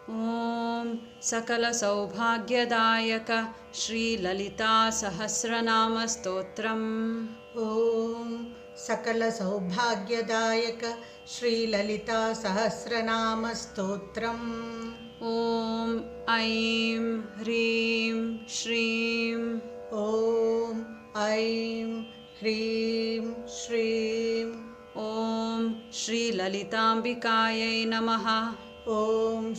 ॐ सकलसौभाग्यदायक श्रीललिता सहस्रनामस्तोत्रम्। ॐ सकलसौभाग्यदायक श्रीललिता सहस्रनामस्तोत्रम्। ॐ ऐं ह्रीं श्रीं ॐ ऐं ह्रीं श्रीं ॐ श्रीललिताम्बिकायै नमः। ॐ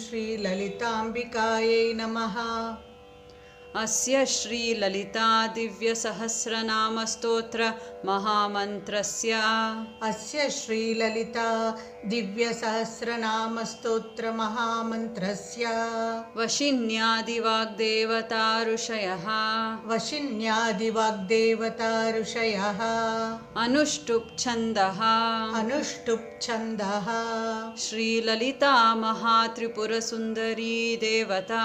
श्रीललिताम्बिकायै नमः। अस्य श्रीललिता दिव्यसहस्रनामस्तोत्र महामन्त्रस्य अस्य श्रीललिता दिव्यसहस्रनामस्तोत्र महामन्त्रस्य वशिन्यादिवाग्देवता ऋषयः वशिन्यादिवाग्देवता ऋषयः अनुष्टुप् छन्दः अनुष्टुप् छन्दः श्रीललिता महात्रिपुरसुन्दरी देवता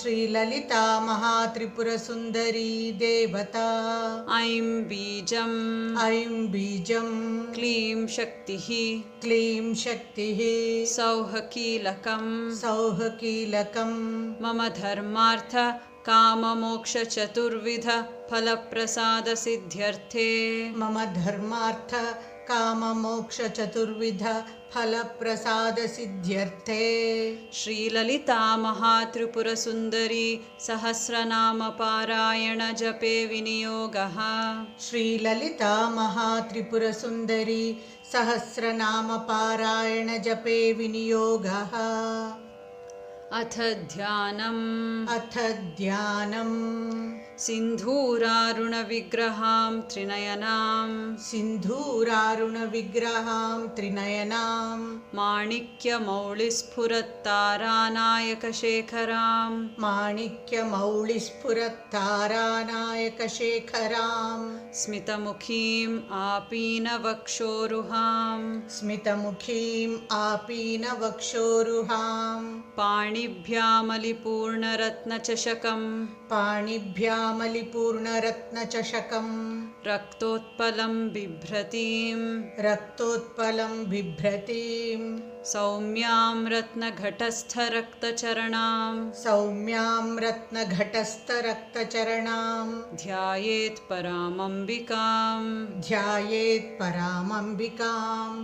श्रीललिता महात्रिपुरसुन्दरी देवता ऐं बीजम् ऐं बीजं क्लीं शक्तिः क्लीं शक्तिः सौः कीलकम् सौः कीलकं मम धर्मार्थ काममोक्ष चतुर्विध फलप्रसादसिद्ध्यर्थे मम धर्मार्थ काममोक्ष चतुर्विध फलप्रसादसिद्ध्यर्थे श्रीललिता महात्रिपुरसुन्दरी सहस्रनामपारायण जपे विनियोगः। श्रीललिता महात्रिपुरसुन्दरी सहस्रनामपारायण जपे विनियोगः। अथ ध्यानम्। अथ ध्यानम्। सिन्धूरारुणविग्रहां त्रिनयनां सिन्धूरारुणविग्रहां त्रिनयनां माणिक्यमौलिस्फुरत्तारानायकशेखरां माणिक्यमौलिस्फुरत्तारानायकशेखरां स्मितमुखीम् आपीनवक्षोरुहां स्मितमुखीम् आपीनवक्षोरुहां पाणिभ्यामलिपूर्णरत्नचषकं पाणिभ्यामलिपूर्णरत्नचषकं रक्तोत्पलं बिभ्रतीं रक्तोत्पलं बिभ्रतीं सौम्यां रत्नघटस्थरक्तचरणां सौम्यां रत्नघटस्थरक्तचरणां ध्यायेत् परामम्बिकां ध्यायेत् परामम्बिकाम्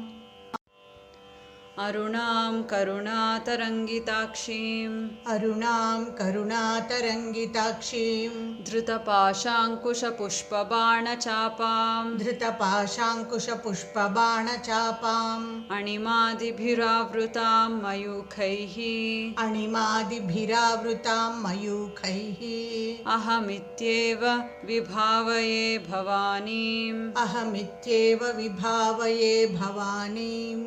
अरुणां करुणातरङ्गिताक्षीं अरुणां करुणातरङ्गिताक्षीं धृतपाशाङ्कुशपुष्पबाणचापां धृतपाशाङ्कुशपुष्पबाणचापाम् अणिमादिभिरावृतां मयूखैः अणिमादिभिरावृतां मयूखैः अहमित्येव विभावये भवानीम् अहमित्येव विभावये भवानीम्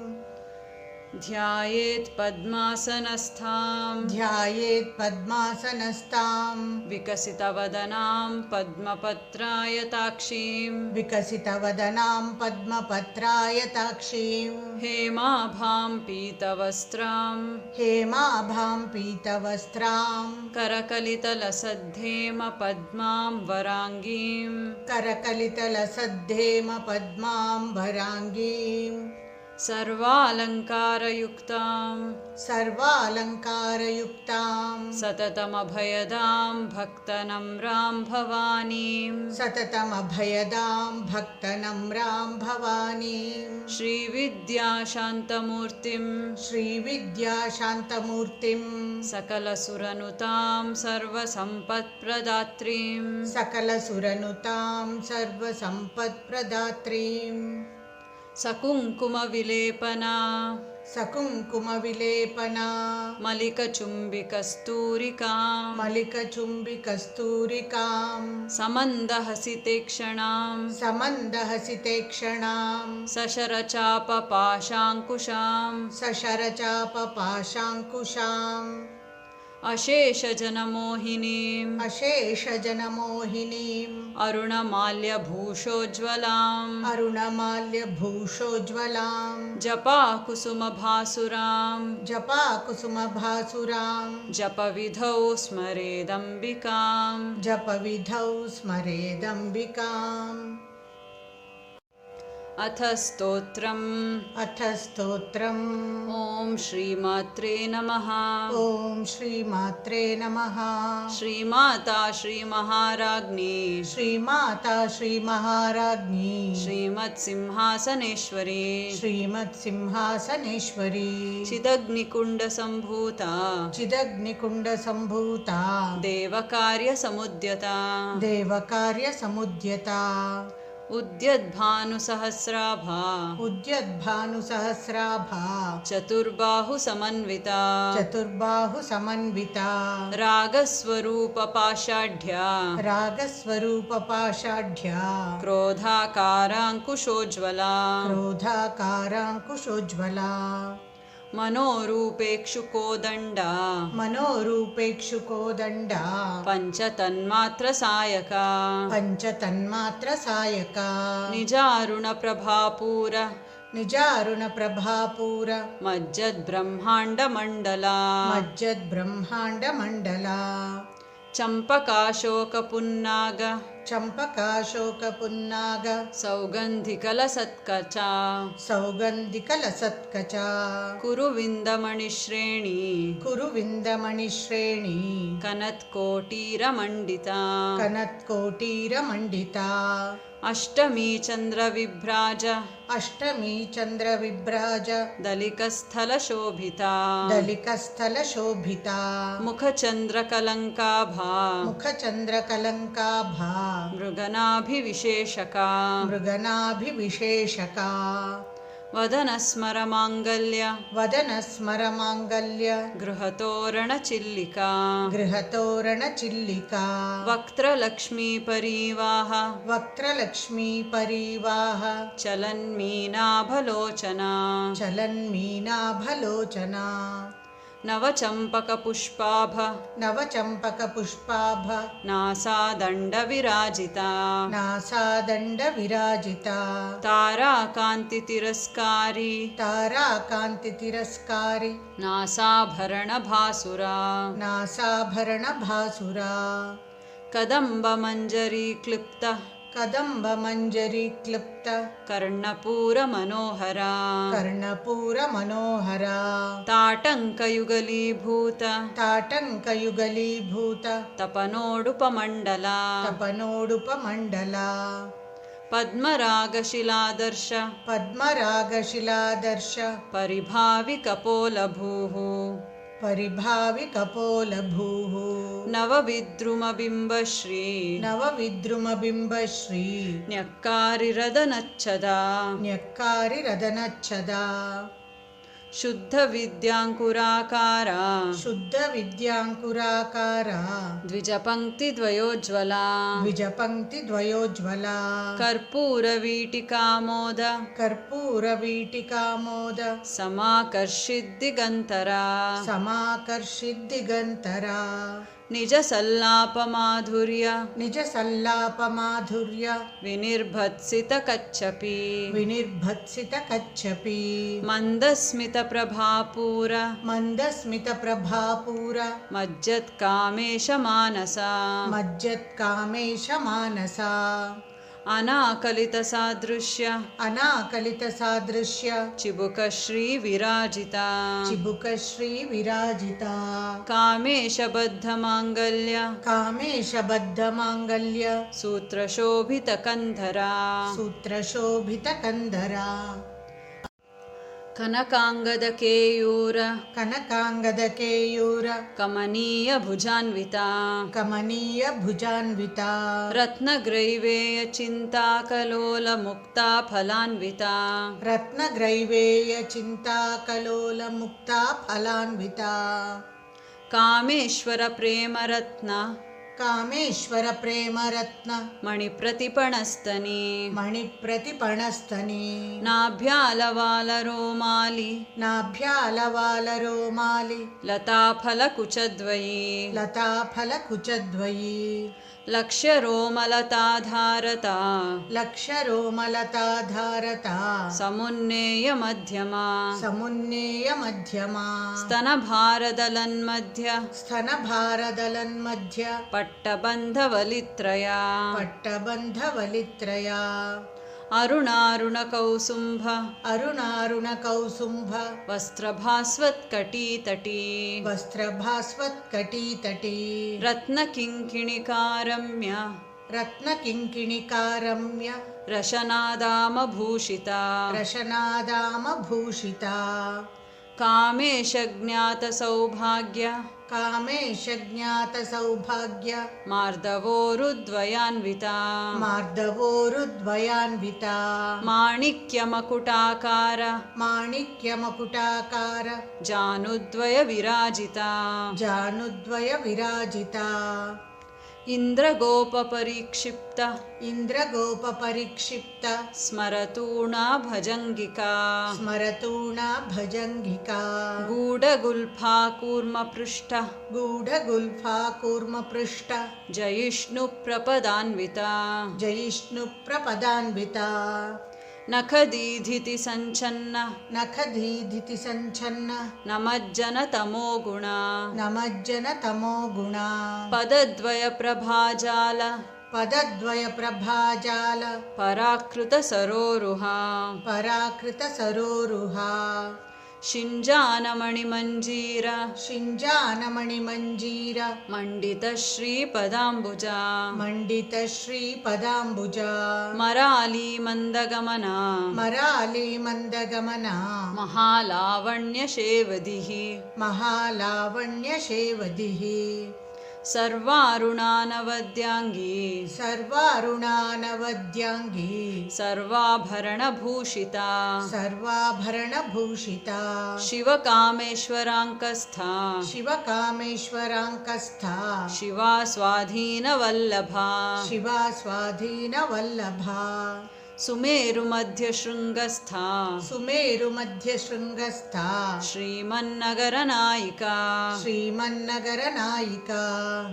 ध्यायेत् पद्मासनस्थां ध्यायेत् पद्मासनस्तां विकसितवदनां पद्मपत्रायताक्षीं विकसितवदनां पद्मपत्रायताक्षीं हेमाभां पीतवस्त्रां हेमाभां पीतवस्त्रां करकलितलसद्धेम पद्मां वराङ्गीं करकलितलसद्धेम पद्मां वराङ्गीं सर्वालङ्कारयुक्तां सर्वालङ्कारयुक्तां सततमभयदां भक्तनम्रां भवानीं सततमभयदां भक्तनम्रां भवानीं श्रीविद्याशान्तमूर्तिं श्रीविद्याशान्तमूर्तिं सकलसुरनुतां सर्वसम्पत्प्रदात्रीं सकलसुरनुतां सर्वसम्पत्प्रदात्रीं सकुङ्कुमविलेपना सकुङ्कुमविलेपना मलिकचुम्बिकस्तूरिकां मलिकचुम्बिकस्तूरिकां समन्दहसितेक्षणां समन्दहसितेक्षणां सशरचापपाशाङ्कुशां सशरचापपाशाङ्कुशाम् अशेषजनमोहिनीं अशेषजनमोहिनीम् अरुणमाल्यभूषोज्ज्वलां अरुणमाल्यभूषोज्ज्वलां जपाकुसुमभासुरां जपाकुसुमभासुरां जपविधौ स्मरेदम्बिकां जपविधौ स्मरेदम्बिकाम् अथ स्तोत्रम् अथ स्तोत्रम् ॐ श्रीमात्रे नमः। ॐ श्रीमात्रे नमः। श्रीमाता श्रीमहाराज्ञी श्रीमाता श्रीमहाराज्ञी श्रीमत्सिंहासनेश्वरी श्रीमत्सिंहासनेश्वरी चिदग्निकुण्डसम्भूता चिदग्निकुण्डसम्भूता देवकार्यसमुद्यता देवकार्यसमुद्यता उद्यद्भानुसहस्राभा उद्यद्भानुसहस्राभा चतुर्बाहुसमन्विता चतुर्बाहुसमन्विता रागस्वरूपपाषाढ्या रागस्वरूपपाषाढ्या क्रोधाकाराङ्कुशोज्ज्वला क्रोधाकाराङ्कुशोज्ज्वला मनोरूपेक्षुकोदण्डा मनोरूपेक्षुकोदण्डा पञ्चतन्मात्रसायका पञ्चतन्मात्रसायका निजारुणप्रभापूर निजारुणप्रभापूर मज्जद्ब्रह्माण्डमण्डला मज्जद्ब्रह्माण्डमण्डला चम्पकाशोकपुन्नाग चम्पकाशोकपुन्नाग सौगन्धिकलसत्कचा सौगन्धिकलसत्कचा कुरुविन्दमणिश्रेणी कुरुविन्दमणिश्रेणी कनत्कोटीरमण्डिता कनत्कोटीरमण्डिता अष्टमी चन्द्रविभ्राज अष्टमी चन्द्रविभ्राज दलिकस्थलशोभिता दलिकस्थलशोभिता मुखचन्द्रकलङ्काभा मुखचन्द्रकलङ्काभा मृगनाभिविशेषका मृगनाभिविशेषका वदनस्मरमाङ्गल्य वदनस्मरमाङ्गल्य गृहतोरणचिल्लिका गृहतोरणचिल्लिका वक्त्रलक्ष्मीपरीवाह वक्त्रलक्ष्मीपरीवाह चलन्मीनाभलोचना चलन्मीनाभलोचना नवचम्पकपुष्पाभ नवचम्पकपुष्पाभ नासादण्डविराजिता नासादण्डविराजिता ताराकान्तितिरस्कारी ताराकान्तितिरस्कारी नासाभरणभासुरा नासाभरणभासुरा कदम्बमञ्जरीक्लिप्त कदम्बमञ्जरीक्लिप्त कर्णपूरमनोहरा कर्णपूरमनोहरा ताटङ्कयुगलीभूत ताटङ्कयुगलीभूत तपनोडुपमण्डला तपनोडुपमण्डला पद्मरागशिलादर्श पद्मरागशिलादर्श परिभाविकपोलभूः परिभाविकपोलभूः नवविद्रुमबिम्बश्री नवविद्रुमबिम्बश्री न्यक्कारिरदनच्छदा न्यक्कारिरदनच्छदा शुद्धविद्याङ्कुराकारा शुद्धविद्याङ्कुराकारा द्विजपङ्क्तिद्वयोज्ज्वला द्विजपङ्क्तिद्वयोज्ज्वला कर्पूरवीटिकामोद कर्पूरवीटिकामोद समाकर्षिद्दिगन्तरा समाकर्षिद्दिगन्तरा निजसल्लापमाधुर्य निजसल्लापमाधुर्य विनिर्भत्सितकच्छपि विनिर्भत्सितकच्छपि मन्दस्मितप्रभापूर मन्दस्मितप्रभापूर मज्जत्कामेशमानसा मज्जत्कामेशमानसा अनाकलितसादृश्य अनाकलितसादृश्य चिबुकश्रीविराजिता चिबुकश्रीविराजिता कामेशबद्धमाङ्गल्य कामेशबद्धमाङ्गल्य सूत्रशोभितकन्धरा सूत्रशोभितकन्धरा कनकाङ्गदकेयूर कनकाङ्गदकेयूर कमनीयभुजान्विता कमनीयभुजान्विता रत्नग्रैवेयचिन्ताकलोलमुक्ता फलान्विता रत्नग्रैवेयचिन्ताकलोलमुक्ता फलान्विता कामेश्वरप्रेमरत्न कामेश्वरप्रेमरत्न मणिप्रतिपणस्तनी मणिप्रतिपणस्तनी नाभ्यालवालरोमालि नाभ्यालवालरोमालि लताफलकुचद्वयी लताफलकुचद्वयी लक्ष्यरोमलताधारता लक्ष्यरोमलताधारता समुन्नेयमध्यमा समुन्नेयमध्यमा स्तनभारदलन्मध्य स्तनभारदलन्मध्य पट्टबन्धवलित्रया पट्टबन्धवलित्रया अरुणारुणकौसुम्भ अरुणारुणकौसुम्भ वस्त्रभास्वत्कटीतटी वस्त्रभास्वत्कटीतटी रत्नकिङ्किणिकारम्य रत्नकिङ्किणिकारम्य रशनादामभूषिता रशनादामभूषिता कामेशज्ञातसौभाग्य कामेशज्ञातसौभाग्य मार्दवोरुद्वयान्विता मार्दवोरुद्वयान्विता माणिक्यमकुटाकार माणिक्यमकुटाकार जानुद्वयविराजिता जानुद्वयविराजिता इन्द्रगोपपरिक्षिप्त इन्द्रगोपपरिक्षिप्त स्मरतूणा भजङ्गिका स्मरतूणा भजङ्गिका गूढगुल्फा कूर्मपृष्ठ गूढगुल्फा कूर्मपृष्ठ जयिष्णुप्रपदान्विता जयिष्णुप्रपदान्विता नखदीधिति सञ्छन्न नखदीधिति सञ्छन्न नमज्जनतमो गुणा नमज्जनतमो गुणा पदद्वयप्रभाजाल पदद्वयप्रभाजाल पराकृतसरोरुहा पराकृतसरोरुहा शिञ्जानमणिमञ्जीर शिञ्जानमणिमञ्जीर मण्डितश्रीपदाम्बुजा मण्डितश्रीपदाम्बुजा मरालीमन्दगमना मरालीमन्दगमना महालावण्यशेवदिः महालावण्यशेवदिः सर्वारुणानवद्याङ्गी सर्वारुणानवद्याङ्गी सर्वाभरणभूषिता सर्वाभरणभूषिता शिवकामेश्वराङ्कस्था शिवकामेश्वराङ्कस्था शिवा स्वाधीनवल्लभा शिवा स्वाधीनवल्लभा सुमेरुमध्यशृङ्गस्था सुमेरुमध्यशृङ्गस्था श्रीमन्नगरनायिका श्रीमन्नगरनायिका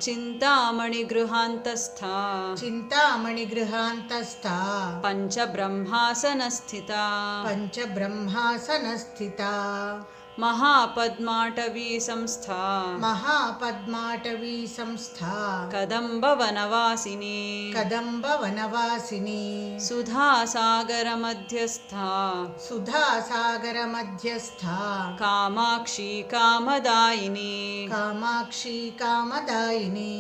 चिन्तामणिगृहान्तस्था चिन्तामणिगृहान्तस्था पञ्चब्रह्मासनस्थिता पञ्चब्रह्मासनस्थिता महापद्माटवी संस्था महापद्माटवी संस्था कदम्बवनवासिनी कदम्बवनवासिनी सुधासागरमध्यस्था सुधासागरमध्यस्था कामाक्षी कामदायिनी कामाक्षी कामदायिनी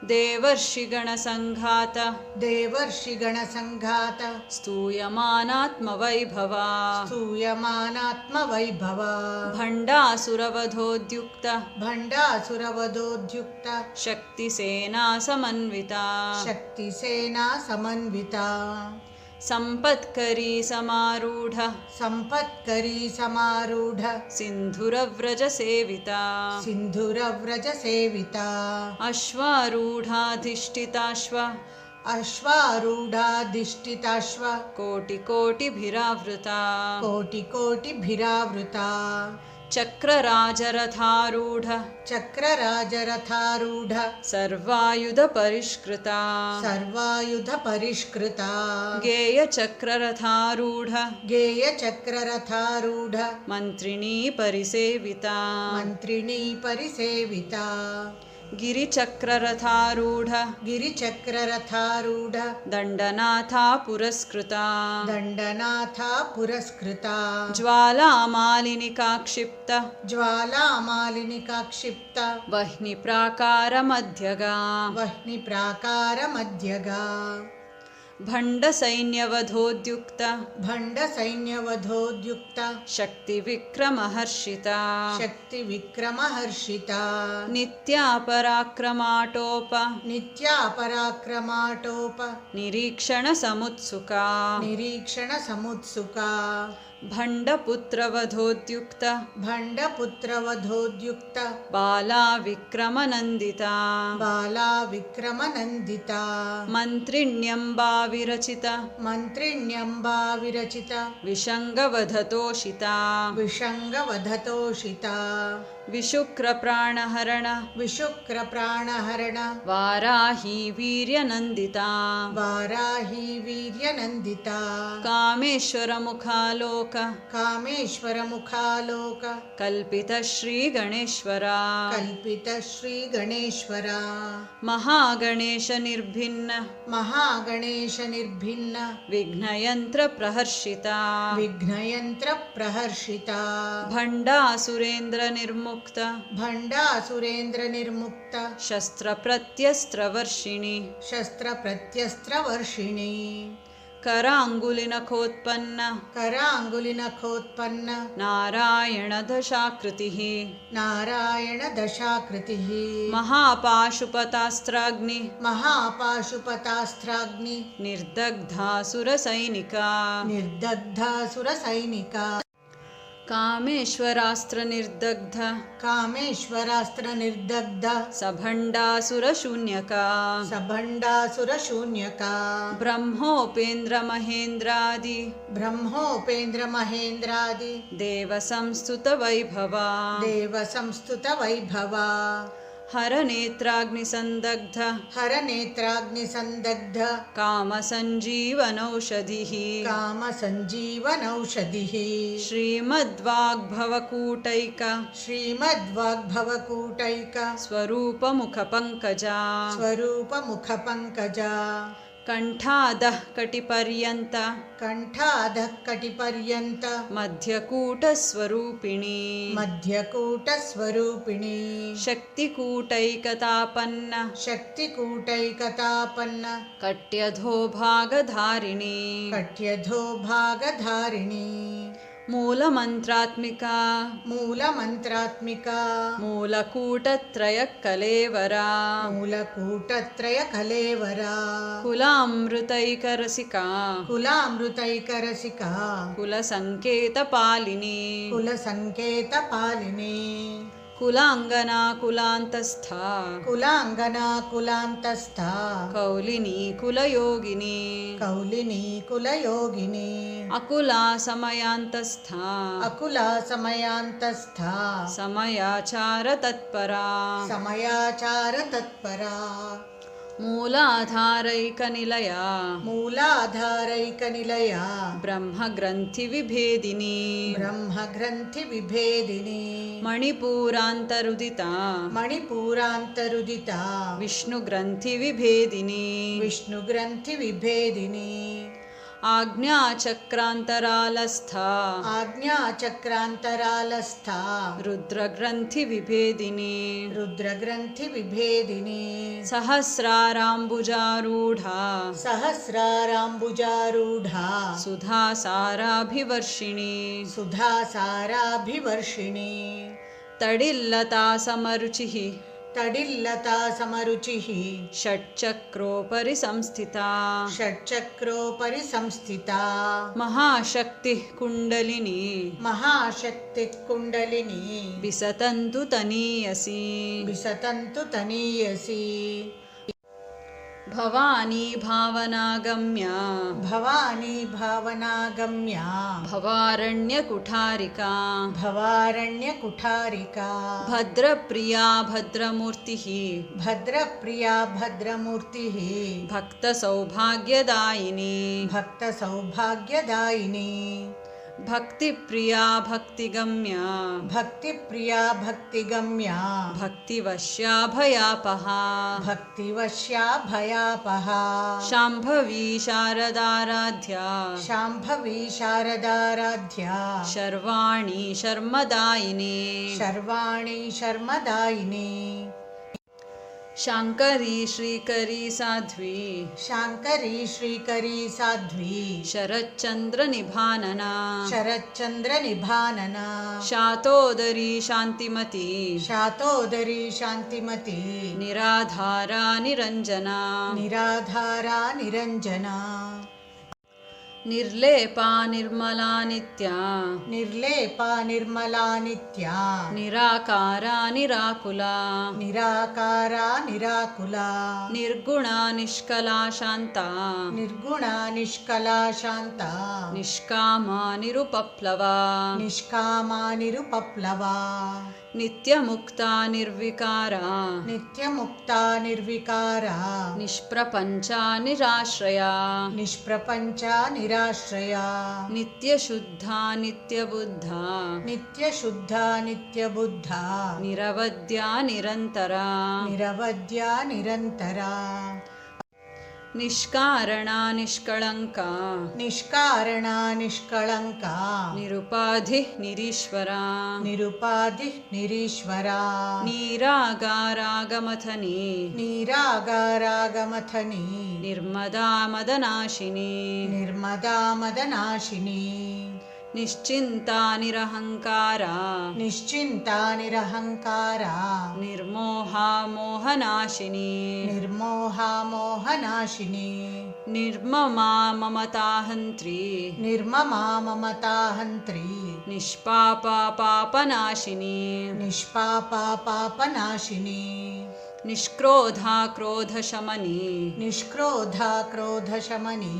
देवर्षिगणसङ्घात देवर्षिगणसङ्घात स्तूयमानात्मवैभवा स्तूयमानात्मवैभवा भण्डासुरवधोद्युक्त भण्डासुरवधोद्युक्त शक्तिसेना समन्विता शक्तिसेना समन्विता सम्पत्करी समारूढ सम्पत्करी समारूढ सिन्धुरव्रजसेविता सिन्धुरव्रजसेविता अश्वारूढाधिष्ठिताश्व अश्वारूढाधिष्ठिताश्व कोटिकोटिभिरावृता कोटिकोटिभिरावृता चक्रराजरथारूढ चक्रराजरथारूढ सर्वायुधपरिष्कृता सर्वायुधपरिष्कृता गेयचक्ररथारूढ गेयचक्ररथारूढ मन्त्रिणी परिसेविता मन्त्रिणी परिसेविता गिरिचक्ररथारूढ गिरिचक्ररथारूढ दण्डनाथा पुरस्कृता दण्डनाथा पुरस्कृता ज्वालामालिनिका क्षिप्त ज्वालामालिनिका क्षिप्त वह्निप्राकारमध्यगा वह्निप्राकारमध्यगा भण्डसैन्यवधोद्युक्त भण्डसैन्यवधोद्युक्त शक्तिविक्रमहर्षिता शक्तिविक्रमहर्षिता नित्यापराक्रमाटोप नित्यापराक्रमाटोप निरीक्षणसमुत्सुका निरीक्षणसमुत्सुका भण्डपुत्रवधोद्युक्त भण्डपुत्रवधोद्युक्त बाला विक्रमनन्दिता बाला विक्रमनन्दिता मन्त्रिण्यम्बा विरचित मन्त्रिण्यम्बा विरचित विशङ्गवधतोषिता विशङ्गवधतोषिता विशुक्रप्राणहरण विशुक्रप्राणहरण वाराही वीर्यनन्दिता वाराही वीर्यनन्दिता कामेश्वरमुखालोक कामेश्वरमुखालोक कल्पितश्रीगणेश्वरा कल्पितश्रीगणेश्वरा महागणेशनिर्भिन्न महागणेशनिर्भिन्न विघ्नयन्त्रप्रहर्षिता विघ्नयन्त्रप्रहर्षिता भण्डासुरेन्द्रनिर्मुक्त भण्डासुरेन्द्रनिर्मुक्त शस्त्रप्रत्यस्त्रवर्षिणि शस्त्रप्रत्यस्त्रवर्षिणी कराङ्गुलिनखोत्पन्न कराङ्गुलिनखोत्पन्न नारायणदशाकृतिः नारायणदशाकृतिः महापाशुपतास्त्राग्नि महापाशुपतास्त्राग्नि निर्दग्धासुरसैनिका निर्दग्धासुरसैनिका कामेश्वरास्त्रनिर्दग्ध कामेश्वरास्त्रनिर्दग्ध सभण्डासुरशून्यका सभण्डासुरशून्यका ब्रह्मोपेन्द्रमहेन्द्रादि ब्रह्मोपेन्द्रमहेन्द्रादि देवसंस्तुतवैभवा देवसंस्तुतवैभवा हरनेत्राग्निसन्दग्ध हरनेत्राग्निसन्दग्ध कामसञ्जीवनौषधिः कामसञ्जीवनौषधिः श्रीमद्वाग्भवकूटैक श्रीमद्वाग्भवकूटैक स्वरूपमुखपङ्कजा स्वरूपमुखपङ्कजा कण्ठादः कटिपर्यन्त कण्ठाधः कटिपर्यन्त मध्यकूटस्वरूपिणी मध्यकूटस्वरूपिणी शक्तिकूटैकतापन्न शक्तिकूटैकतापन्न कट्यधोभागधारिणी कट्यधो भागधारिणी मूलमन्त्रात्मिका मूलमन्त्रात्मिका मूलकूटत्रयकलेवरा मूलकूटत्रयकलेवरा कुलामृतैकरसिका कुलामृतैकरसिका कुलसङ्केतपालिनी कुलसङ्केतपालिनी कुलाङ्गना कुलान्तस्था कुलाङ्गना कुलान्तस्था कौलिनी कुलयोगिनी कौलिनी कुलयोगिनी अकुला समयान्तस्था अकुला समयान्तस्था समयाचारतत्परा समयाचारतत्परा मूलाधारैकनिलया मूलाधारैकनिलया ब्रह्मग्रन्थिविभेदिनी ब्रह्मग्रन्थिविभेदिनी मणिपूरान्तरुदिता मणिपूरान्तरुदिता विष्णुग्रन्थिविभेदिनी विष्णुग्रन्थिविभेदिनी आज्ञाचक्रान्तरालस्था आज्ञाचक्रान्तरालस्था रुद्रग्रन्थिविभेदिनी रुद्रग्रन्थिविभेदिनी सहस्राराम्बुजारूढा सहस्राराम्बुजारूढा सुधासाराभिवर्षिणी सुधासाराभिवर्षिणी तडिल्लतासमरुचिः तडिल्लता समरुचिः षट्चक्रोपरि संस्थिता षट्चक्रोपरि संस्थिता महाशक्तिः कुण्डलिनी महाशक्तिः कुण्डलिनी विसतन्तु तनीयसी विसतन्तु तनीयसी भवानी भावनागम्या भवानी भावनागम्या भवारण्यकुठारिका भवारण्यकुठारिका भद्रप्रिया भद्रमूर्तिः भद्रप्रिया भद्रमूर्तिः भक्तसौभाग्यदायिनी भक्तसौभाग्यदायिनी भक्तिप्रिया भक्तिगम्या भक्तिप्रिया भक्तिगम्या भक्तिवश्या भयापहा भक्तिवश्या भयापहा शाम्भवी शारदाराध्या शाम्भवी शारदाराध्या शर्वाणी शर्मदायिनी शर्वाणी शर्मदायिनी शाङ्करी श्रीकरी साध्वी शाङ्करी श्रीकरी साध्वी शरच्चन्द्रनिभानना शरच्चन्द्रनिभानना शातोदरी शान्तिमती शातोदरी शान्तिमती निराधारा निरञ्जना निराधारा निरञ्जना निर्लेपा निर्मला नित्या निर्लेपा निर्मला नित्या निराकारा निराकुला निराकारा निराकुला निर्गुणा निष्कला शान्ता निर्गुणा निष्कला शान्ता निष्कामा निरुपप्लवा निष्कामा निरुपप्लवा नित्यमुक्ता निर्विकारा नित्यमुक्ता निर्विकारा निष्प्रपञ्चा निराश्रया निष्प्रपञ्चा निराश्रया नित्यशुद्धा नित्यबुद्धा नित्यशुद्धा नित्यबुद्धा निरवद्या निरन्तरा निरवद्या निरन्तरा निष्कारणा निष्कळङ्का निष्कारणा निष्कळङ्का निरुपाधिः निरीश्वरा निरुपाधिः निरीश्वरा नीरागारागमथनी नीरागारागमथनी निर्मदा मदनाशिनी निर्मदा मदनाशिनी निश्चिन्ता निरहङ्कारा निश्चिन्ता निरहङ्कारा निर्मोहा मोहनाशिनी निर्मोहा मोहनाशिनी निर्ममा ममताहन्त्री निर्ममा ममताहन्त्री निष्पापा पापनाशिनी निष्पापा पापनाशिनी निष्क्रोधा क्रोधशमनी निष्क्रोधा क्रोधशमनी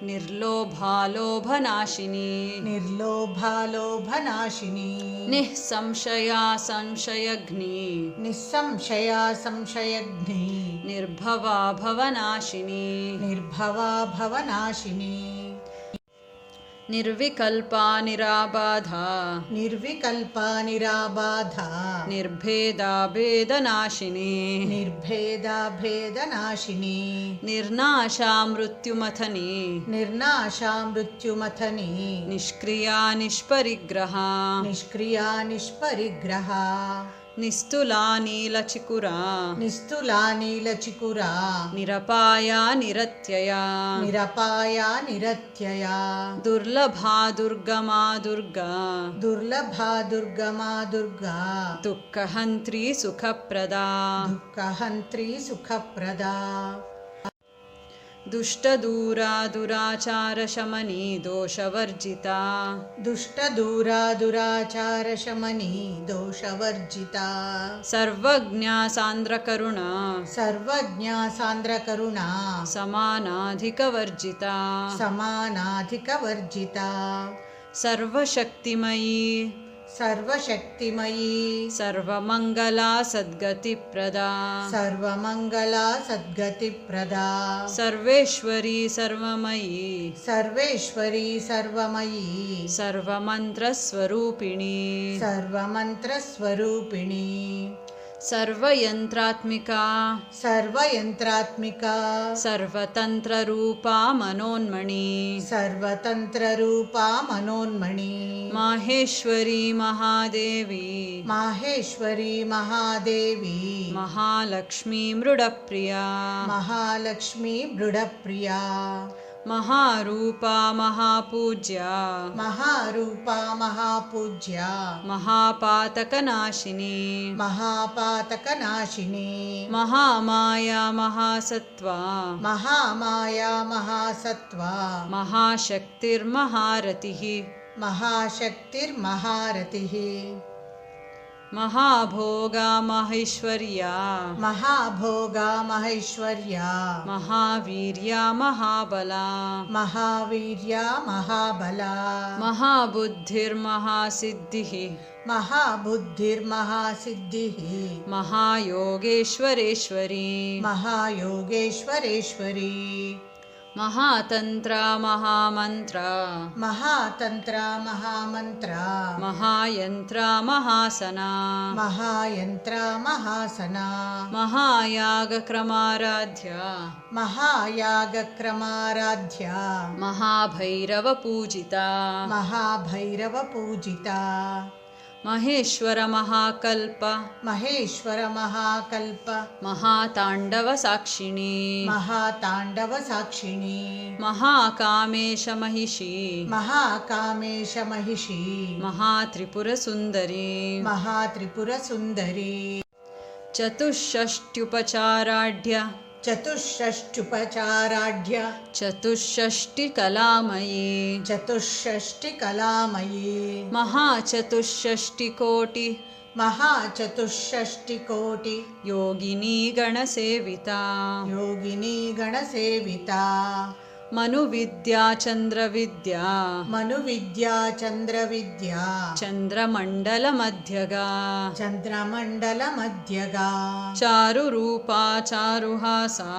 निर्लोभा लोभनाशिनी निर्लोभा लोभनाशिनी निःसंशया संशयघ्नी निस्संशया संशयघ्नी निर्भवा भवनाशिनी निर्भवा भवनाशिनी निर्विकल्पा निराबाधा निर्विकल्पा निराबाधा निर्भेदा भेदनाशिनी निर्भेदा भेदनाशिनी निर्नाशा मृत्युमथनी निर्नाशा मृत्युमथनी निष्क्रिया निष्परिग्रहा निष्क्रिया निष्परिग्रहा निस्तुला नीलचिकुरा निस्तुला नीलचिकुरा निरपाया निरत्यया निरपाया निरत्यया दुर्लभा दुर्गमा दुर्गा दुर्लभा दुर्गमा दुर्गा दुःखहन्त्री सुखप्रदा दुःखहन्त्री सुखप्रदा दुष्टदूरा दुराचारशमनी दोषवर्जिता दुष्टदूरा दुराचारशमनी दोषवर्जिता सर्वज्ञा सान्द्रकरुणा सर्वज्ञा सान्द्रकरुणा समानाधिकवर्जिता समानाधिकवर्जिता सर्वशक्तिमयी सर्वशक्तिमयी सर्वमङ्गला सद्गतिप्रदा सर्वमङ्गला सद्गतिप्रदा सर्वेश्वरी सर्वमयी सर्वेश्वरी सर्वमयी सर्वमन्त्रस्वरूपिणी सर्वमन्त्रस्वरूपिणी सर्वयन्त्रात्मिका सर्वयन्त्रात्मिका सर्वतन्त्ररूपा मनोन्मणि सर्वतन्त्ररूपा मनोन्मणि माहेश्वरी महादेवी माहेश्वरी महादेवी महालक्ष्मी मृडप्रिया महालक्ष्मी मृडप्रिया महारूपा महापूज्या महारूपा महापूज्या महापातकनाशिनी महापातकनाशिनी महामाया महासत्त्वा महामाया महासत्त्वा महाशक्तिर्महारतिः महाशक्तिर्महारतिः महाभोगा महेश्वर्या महाभोगा महेश्वर्या महावीर्या महाबला महावीर्या महाबला महाबुद्धिर्महासिद्धिः महाबुद्धिर्महासिद्धिः महायोगेश्वरेश्वरी महायोगेश्वरेश्वरी महातन्त्रा महामन्त्रा महातन्त्रा महामन्त्रा महायन्त्रा महासना महायन्त्रा महासना महायागक्रमाराध्या महायागक्रमाराध्या महाभैरवपूजिता महाभैरवपूजिता महेश्वर महाकल्प महेश्वर महाकल्प महाताण्डवसाक्षिणी महाताण्डवसाक्षिणी महाकामेश महिषी महाकामेश महिषी महात्रिपुरसुन्दरी महात्रिपुरसुन्दरी चतुष्षष्ट्युपचाराढ्य चतुष्षष्ट्युपचाराढ्य चतुष्षष्टिकलामयी चतुष्षष्टिकलामयी महाचतुष्षष्टिकोटि महाचतुष्षष्टिकोटि योगिनी गणसेविता योगिनी गणसेविता मनुविद्या चन्द्रविद्या मनुविद्या चन्द्रविद्या चन्द्रमण्डलमध्यगा चन्द्रमण्डलमध्यगा चारुरूपा चारुहासा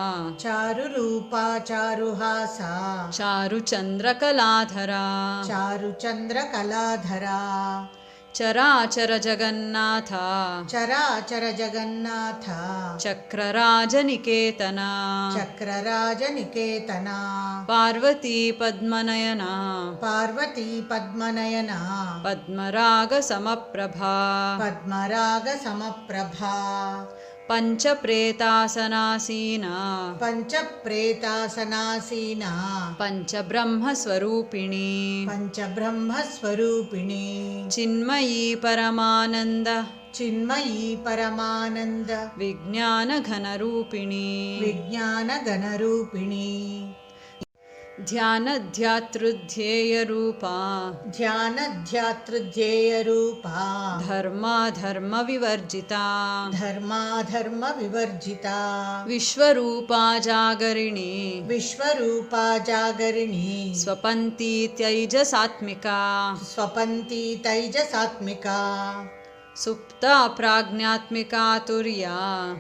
चारुरूपा चारुहासा चारुचन्द्रकलाधरा चारुचन्द्रकलाधरा चराचरजगन्नाथ चराचरजगन्नाथ चक्रराजनिकेतना चक्रराजनिकेतना पार्वती पद्मनयना पार्वती पद्मनयना पद्मरागसमप्रभा पद्मरागसमप्रभा पञ्चप्रेतासनासीना पञ्चप्रेतासनासीना पञ्चब्रह्मस्वरूपिणी पञ्चब्रह्मस्वरूपिणी चिन्मयी परमानन्द चिन्मयी परमानन्द विज्ञानघनरूपिणी विज्ञानगणरूपिणी ध्यानध्यातृध्येयरूपा ध्यानध्यातृध्येयरूपा धर्माधर्मविवर्जिता धर्माधर्मविवर्जिता विश्वरूपा जागरिणी विश्वरूपा जागरिणी स्वपन्ती तैजसात्मिका स्वपन्ती तैजसात्मिका सुप्ता प्राज्ञात्मिका तुर्या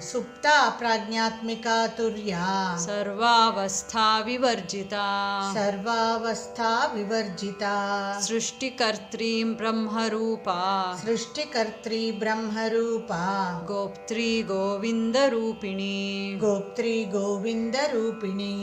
सुप्ता प्राज्ञात्मिका तुर्या सर्वावस्था विवर्जिता सर्वावस्था विवर्जिता सृष्टिकर्त्री ब्रह्मरूपा सृष्टिकर्त्री ब्रह्मरूपा गोप्त्री गोविन्दरूपिणी गोप्त्री गोविन्दरूपिणी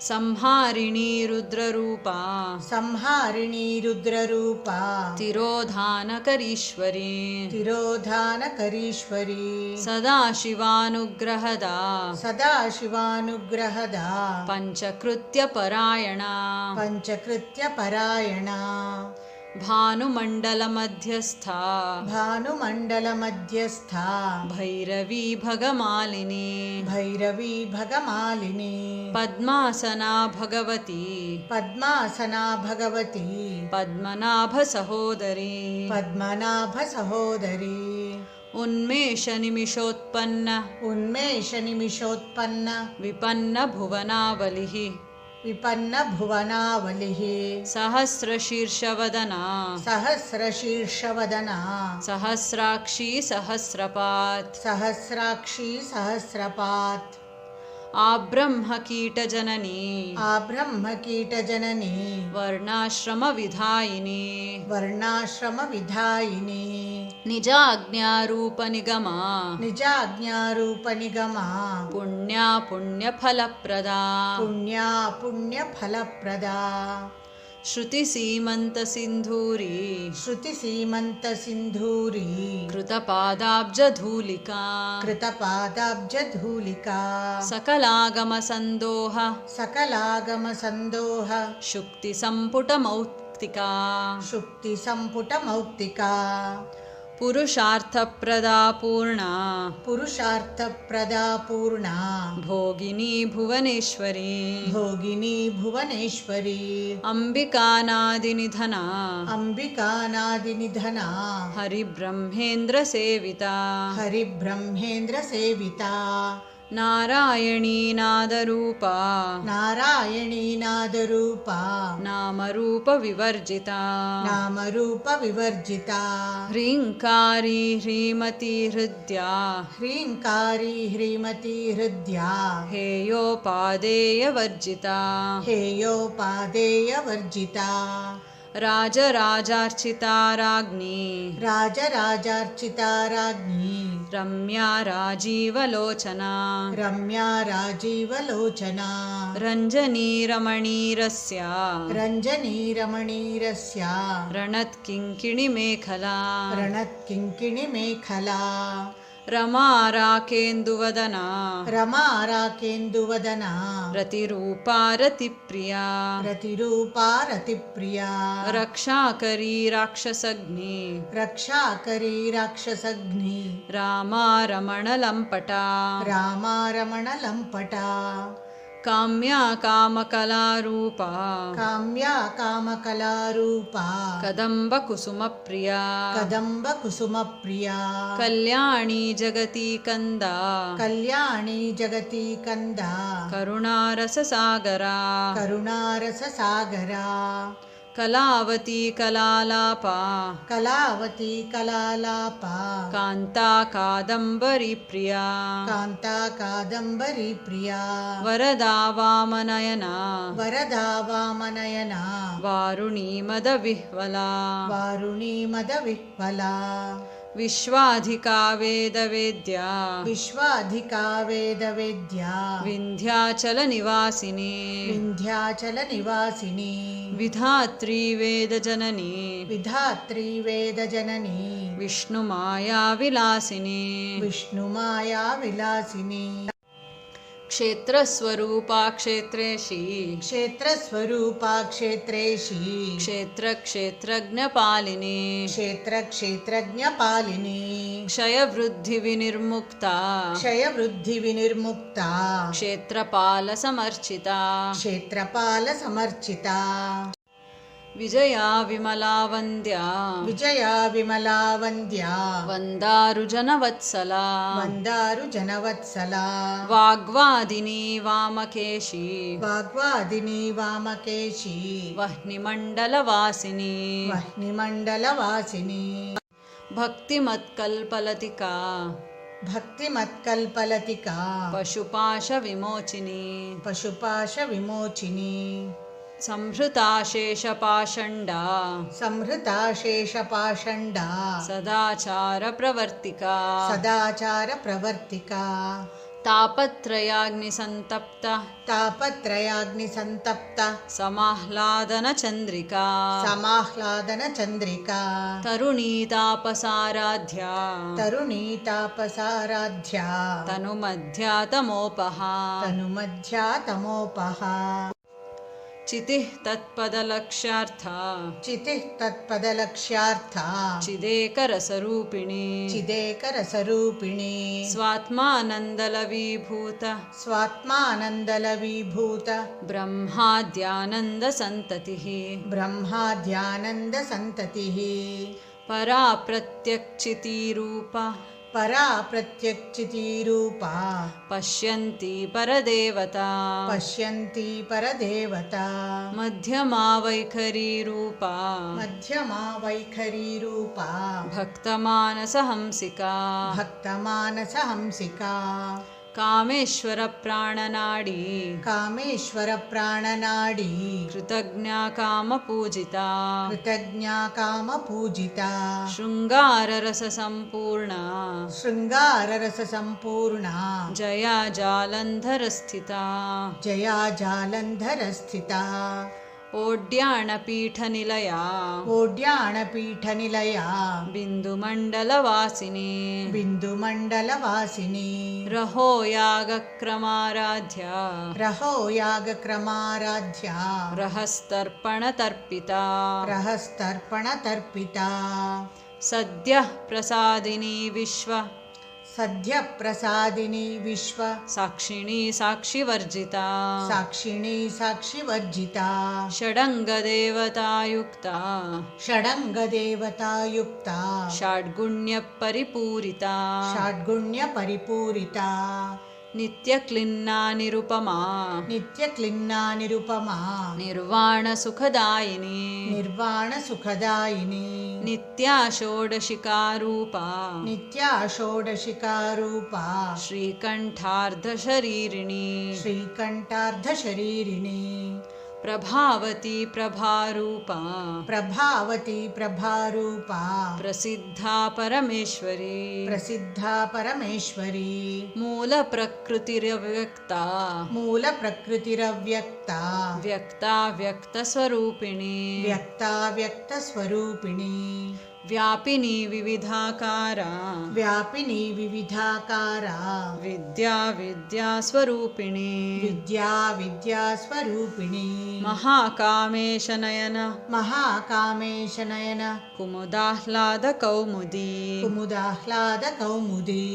संहारिणी रुद्ररूपा संहारिणी रुद्ररूपा तिरोधानकरीश्वरी तिरोधानकरीश्वरी सदाशिवानुग्रहदा सदाशिवानुग्रहदा पञ्चकृत्यपरायणा पञ्चकृत्यपरायणा भानुमण्डलमध्यस्था भानुमण्डलमध्यस्था भैरवी भगमालिनी भैरवी भगमालिनी पद्मासना भगवती पद्मासना भगवती पद्मनाभसहोदरी पद्मनाभसहोदरी उन्मेषनिमिषोत्पन्न उन्मेषनिमिषोत्पन्न विपन्नभुवनावलिः विपन्नभुवनावलिः सहस्रशीर्षवदना सहस्रशीर्षवदना सहस्राक्षी सहस्रपात् सहस्राक्षी सहस्रपात् आब्रह्मकीटजननी आब्रह्मकीटजननी वर्णाश्रमविधायिनी वर्णाश्रमविधायिनी निजाज्ञारूपनिगमा निजाज्ञारूपनिगमा पुण्या पुण्यफलप्रदा पुण्या पुण्यफलप्रदा श्रुतिसीमन्तसिन्धूरी श्रुतिसीमन्तसिन्धूरी कृतपादाब्जधूलिका कृतपादाब्जधूलिका सकलागमसन्दोह सकलागमसन्दोह शुक्तिसम्पुटमौक्तिका शुक्तिसम्पुटमौक्तिका पुरुषार्थप्रदा पूर्णा पुरुषार्थप्रदा पूर्णा भोगिनी भुवनेश्वरी भोगिनी भुवनेश्वरी अम्बिकानादिनिधना अम्बिकानादिनिधना हरिब्रह्मेन्द्रसेविता हरिब्रह्मेन्द्रसेविता नारायणी नादरूपा नारायणी नादरूपा नामरूपविवर्जिता नामरूपविवर्जिता ह्रीङ्कारी ह्रीमती हृद्या ह्रीङ्कारी ह्रीमती हृद्या हेयोपादेयवर्जिता हेयोपादेयवर्जिता राजराजार्चिता राज्ञी राजराजार्चिता राज्ञी रम्या राजीवलोचना रम्या राजीवलोचना रञ्जनी रमणीरस्या रञ्जनी रमणीरस्या रणत्किङ्किणिमेखला रणत्किङ्किणिमेखला रमा राकेन्दुवदना रमा राकेन्दुवदना रतिरूपा रतिप्रिया रतिरूपा रतिप्रिया रक्षाकरी राक्षसग्नि रक्षाकरी राक्षसग्नि रामा रमणलम्पटा रामा रमणलम्पटा काम्या कामकलारूपा काम्या कामकलारूपा कदम्बकुसुमप्रिया कदम्बकुसुमप्रिया कल्याणी जगती कंदा कल्याणी जगती कंदा करुणारससागरा करुणारससागरा कलावती कलालापा कलावती कलालापा कान्ता कादम्बरी प्रिया कान्ता कादम्बरी प्रिया वरदा वामनयना वरदा वामनयना वारुणी मदविह्वला वारुणी मदविह्वला विश्वाधिका वेदवेद्या विश्वाधिका वेदवेद्या विन्ध्याचलनिवासिनी विन्ध्याचलनिवासिनी विधात्री वेदजननी विधात्री वेदजननी विष्णुमाया विलासिनी विष्णुमाया विलासिनी क्षेत्रस्वरूपा क्षेत्रेशी क्षेत्रस्वरूपा क्षेत्रेशी क्षेत्रक्षेत्रज्ञपालिनी क्षेत्रक्षेत्रज्ञपालिनी क्षयवृद्धिविनिर्मुक्ता क्षयवृद्धिविनिर्मुक्ता क्षेत्रपालसमर्चिता क्षेत्रपालसमर्चिता विजया विमला वन्द्या विजया विमला वन्द्या वन्दारुजनवत्सला वन्दारुजनवत्सला वाग्वादिनी वामकेशी वाग्वादिनी वामकेशी वह्निमण्डलवासिनी वह्निमण्डलवासिनी भक्तिमत्कल्पलतिका भक्तिमत्कल्पलतिका पशुपाशविमोचिनी पशुपाशविमोचिनी संहृता शेषपाषण्डा संहृता शेषपाषण्डा सदाचारप्रवर्तिका सदाचारप्रवर्तिका तापत्रयाग्निसन्तप्ता तापत्रयाग्निसन्तप्ता समाह्लादनचन्द्रिका समाह्लादनचन्द्रिका तरुणीतापसाराध्या तरुणीतापसाराध्या तनुमध्या तमोपहा तनुमध्या तमोपहा चितिः तत्पदलक्ष्यार्था चितिः तत्पदलक्ष्यार्था चिदेकरसरूपिणी चिदेकरसरूपिणी स्वात्मानन्दलवीभूत स्वात्मानन्दलवीभूत ब्रह्माद्यानन्दसन्ततिः ब्रह्माद्यानन्दसन्ततिः परा प्रत्यक्षितीरूपा परा प्रत्यक्षितीरूपा पश्यन्ती परदेवता पश्यन्ती परदेवता मध्यमा वैखरीरूपा मध्यमा वैखरीरूपा भक्तमानसहंसिका भक्तमानसहंसिका कामेश्वरप्राणनाडी कामेश्वरप्राणनाडी कृतज्ञा कामपूजिता कृतज्ञा कामपूजिता शृङ्गाररससम्पूर्णा शृङ्गाररससम्पूर्णा जया जालन्धरस्थिता जया जालन्धरस्थिता ओड्याणपीठनिलया ओड्याणपीठनिलया बिन्दुमण्डलवासिनी बिन्दुमण्डलवासिनी रहो यागक्रमाराध्या रहो यागक्रमाराध्या रहस्तर्पणतर्पिता रहस्तर्पणतर्पिता सद्यः प्रसादिनी विश्व सद्यः प्रसादिनी विश्व साक्षिणी साक्षिवर्जिता साक्षिणी साक्षिवर्जिता षडङ्गदेवतायुक्ता षडङ्गदेवतायुक्ता षड्गुण्यपरिपूरिता षड्गुण्यपरिपूरिता नित्यक्लिन्ना निरुपमा नित्यक्लिन्ना निरुपमा निर्वाणसुखदायिनी निर्वाणसुखदायिनी नित्या षोडशिकारूपा नित्या षोडशिकारूपा श्रीकण्ठार्धशरीरिणी श्रीकण्ठार्धशरीरिणी प्रभावती प्रभारूपा प्रभावती प्रभारूपा प्रसिद्धा परमेश्वरी प्रसिद्धा परमेश्वरी मूलप्रकृतिरव्यक्ता मूलप्रकृतिरव्यक्ता व्यक्ता व्यक्तस्वरूपिणी व्यक्ता व्यक्तस्वरूपिणी व्यापिनी विविधाकारा व्यापिनी विविधाकारा विद्या विद्यास्वरूपिणी विद्या विद्यास्वरूपिणी महाकामेशनयन महाकामेशनयन कुमुदाह्लादकौमुदी कुमुदाह्लादकौमुदी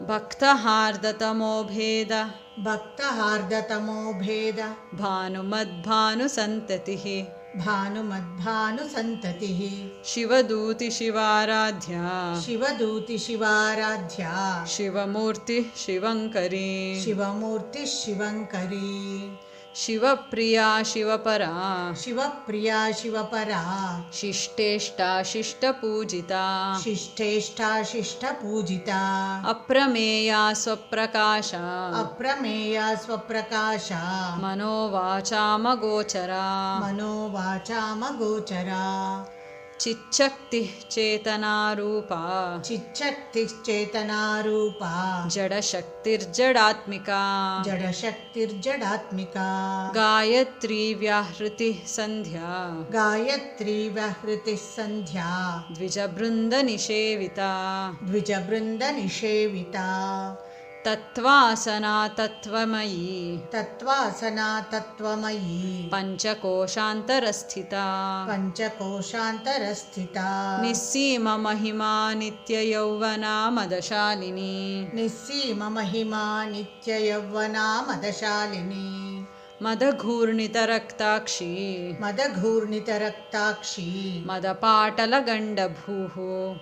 भक्तहार्दतमो भेद भक्तहार्दतमो भेद भानुमद्भानुसन्ततिः भानुमद्भानुसन्ततिः शिवदूति शिवाराध्या शिवदूति शिवाराध्या शिवमूर्तिः शिवङ्करी शिवमूर्तिः शिवङ्करी शिवप्रिया शिवपरा शिवप्रिया शिवपरा शिष्टेष्टा शिष्टपूजिता शिष्टेष्टा शिष्टपूजिता अप्रमेया स्वप्रकाशा अप्रमेया स्वप्रकाशा मनोवाचामगोचरा मनोवाचामगोचरा चिच्छक्तिः चेतनारूपा चिच्छक्तिश्चेतनारूपा जडशक्तिर्जडात्मिका जडशक्तिर्जडात्मिका गायत्री व्याहृतिः सन्ध्या गायत्री व्याहृतिः सन्ध्या द्विजबृन्दनिषेविता द्विजबृन्दनिषेविता तत्त्वासना तत्त्वमयी तत्त्वासना तत्त्वमयी पञ्चकोशान्तरस्थिता पञ्चकोशान्तरस्थिता निस्सीममहिमा नित्ययौवना मदशालिनी निस्सीममहिमा नित्ययौवना मदशालिनी मदघूर्णितरक्ताक्षी मदघूर्णितरक्ताक्षी मदपाटलगण्डभूः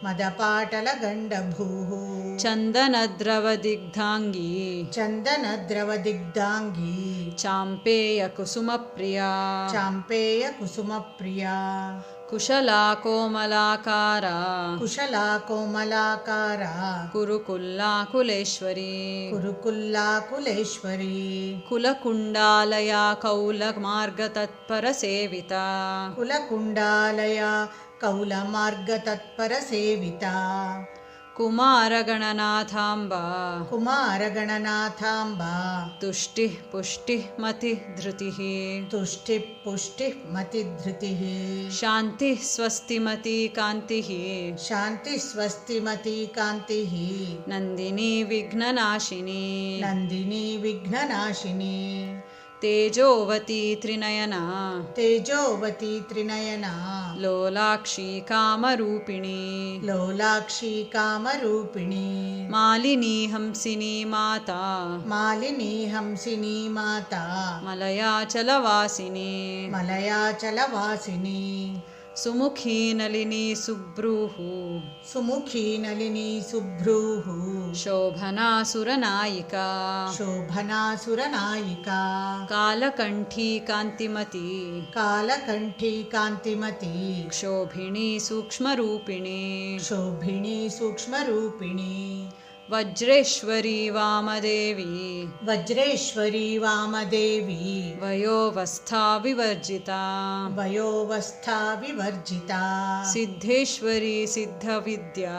मदपाटलगण्डभूः चन्दनद्रवदिग्धाङ्गी चन्दनद्रवदिग्धाङ्गी चाम्पेयकुसुमप्रिया चाम्पेयकुसुमप्रिया कुशला कोमलाकारा कुशला कोमलाकारा कुरुकुल्लाकुलेश्वरी कुरुकुल्लाकुलेश्वरी कुलकुण्डालया कौलमार्गतत्परसेविता कुलकुण्डालया कौलमार्गतत्परसेविता कुमारगणनाथाम्बा कुमारगणनाथाम्बा तुष्टिः पुष्टिः मतिः धृतिः तुष्टिः पुष्टिः मतिधृतिः शान्तिः स्वस्तिमती कान्तिः शान्तिः स्वस्तिमती कान्तिः नन्दिनी विघ्ननाशिनी नन्दिनी विघ्ननाशिनी तेजोवती त्रिनयना तेजोवती त्रिनयना लोलाक्षी कामरूपिणी लोलाक्षी कामरूपिणी मालिनी हंसिनी माता मालिनी हंसिनी माता मलयाचलवासिनी मलयाचलवासिनी सुमुखी नलिनी सुब्रूः सुमुखी नलिनी सुभ्रूः शोभना सुरनायिका शोभनासुरनायिका कालकण्ठी कान्तिमती कालकण्ठी कान्तिमती क्षोभिणी सूक्ष्मरूपिणी शोभिनी सूक्ष्मरूपिणी वज्रेश्वरी वामदेवी वज्रेश्वरी वामदेवी वयोवस्था विवर्जिता वयोवस्था विवर्जिता सिद्धेश्वरी सिद्धविद्या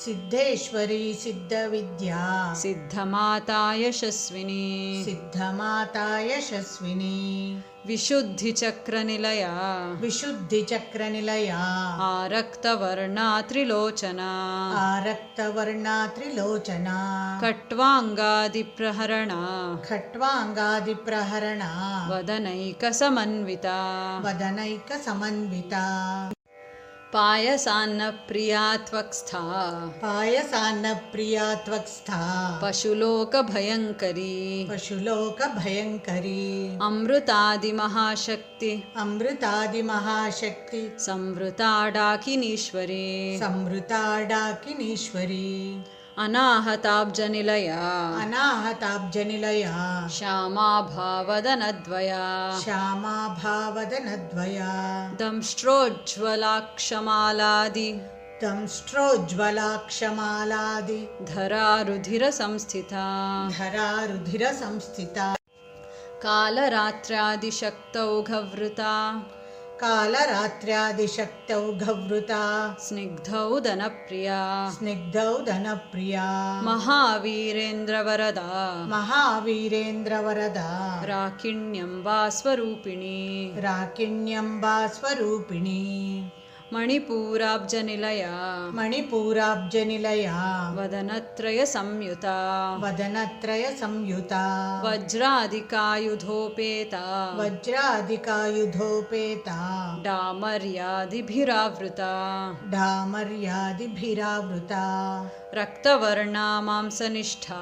सिद्धेश्वरी सिद्धविद्या सिद्धमाता यशस्विनी सिद्धमाता यशस्विनी विशुद्धिचक्रनिलया विशुद्धिचक्रनिलया आरक्तवर्णा त्रिलोचना आरक्तवर्णा त्रिलोचना खट्वाङ्गादिप्रहरणा खट्वाङ्गादिप्रहरणा वदनैकसमन्विता वदनैकसमन्विता पायसान्नप्रिया त्वक्स्था पायसान्नप्रिया त्वक्स्था पशुलोकभयङ्करी पशुलोकभयङ्करी अमृतादिमहाशक्ति अमृतादिमहाशक्ति संवृता डाकिनीश्वरी संवृता डाकिनीश्वरी अनाहताब्जनिलया अनाहताब्जनिलया श्यामा भावदनद्वया श्यामाभावदनद्वया दंष्ट्रोज्ज्वलाक्षमालादि दंष्ट्रोज्ज्वलाक्षमालादि धरारुधिरसंस्थिता धरारुधिरसंस्थिता कालरात्र्यादिशक्तौघवृता कालरात्र्यादिशक्तौ घवृता स्निग्धौदनप्रिया स्निग्धौ धनप्रिया महावीरेन्द्रवरदा महावीरेन्द्रवरदा राकिण्यम्बा स्वरूपिणी राकिण्यम्बा स्वरूपिणी मणिपूराब्जनिलया मणिपूराब्जनिलया वदनत्रयसंयुता वदनत्रयसंयुता वज्रादिकायुधोपेता वज्रादिकायुधोपेता डामर्यादिभिरावृता डामर्यादिभिरावृता रक्तवर्णा मांसनिष्ठा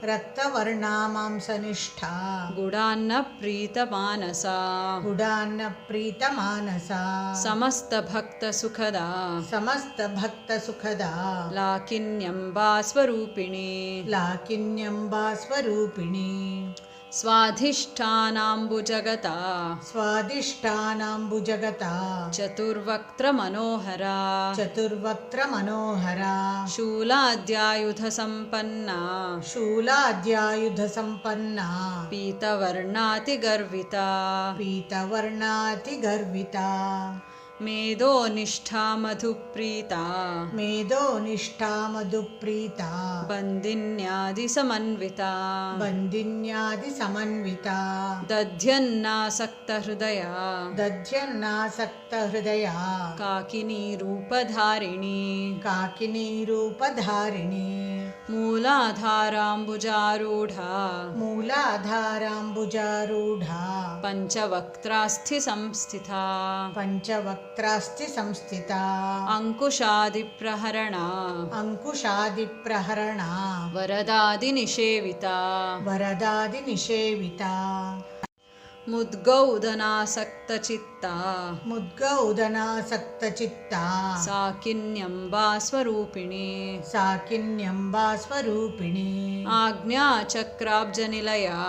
रक्तवर्णा मांसनिष्ठा गुडान्नप्रीतमानसा गुडान्नप्रीतमानसा समस्तभक्तसुखदा समस्तभक्तसुखदा लाकिन्यम्बा स्वरूपिणी लाकिन्यम्बा स्वरूपिणी स्वाधिष्ठानाम्बुजगता स्वादिष्टानाम्बुजगता चतुर्वक्त्रमनोहरा चतुर्वक्त्रमनोहरा शूलाद्यायुधसम्पन्ना शूलाद्यायुधसम्पन्ना पीतवर्णातिगर्विता पीतवर्णातिगर्विता मेदोनिष्ठा मधुप्रीता मेदोनिष्ठा मधुप्रीता बन्दिन्यादिसमन्विता बन्दिन्यादिसमन्विता दध्यन्नासक्तहृदया दध्यन्नासक्तहृदया काकिनीरूपधारिणी काकिनीरूपधारिणी मूलाधाराम्बुजारूढा मूलाधाराम्बुजारूढा पञ्चवक्त्रास्थिसंस्थिता पञ्चवक्त्रास्ति संस्थिता अङ्कुशादिप्रहरणा अङ्कुशादिप्रहरणा वरदादिनिषेविता वरदादिनिषेविता मुद्गौदनासक्तचित्ता मुद्गौदनासक्तचित्ता साकिन्यम्बा स्वरूपिणी साकिन्यम्बा स्वरूपिणी आज्ञाचक्राब्जनिलया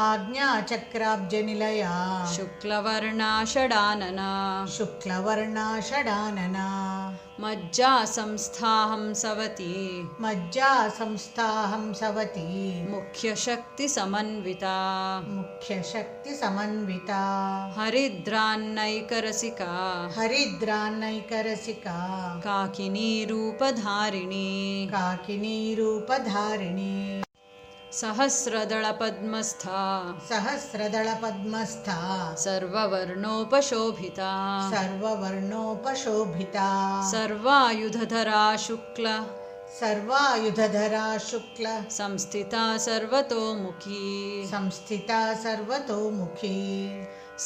आज्ञाचक्राब्जनिलया शुक्लवर्णा षडानना शुक्लवर्णा षडानना मज्जासंस्थाहंसवती मज्जा संस्थाहंसवती मुख्यशक्तिसमन्विता मुख्यशक्तिसमन्विता हरिद्रान्नैकरसिका हरिद्रान्नैकरसिका काकिनीरूपधारिणी काकिनीरूपधारिणी सहस्रदलपद्मस्था सहस्रदलपद्मस्था सर्ववर्णोपशोभिता सर्ववर्णोपशोभिता सर्वायुधधरा शुक्ल सर्वायुधधरा शुक्ल संस्थिता सर्वतोमुखी संस्थिता सर्वतोमुखी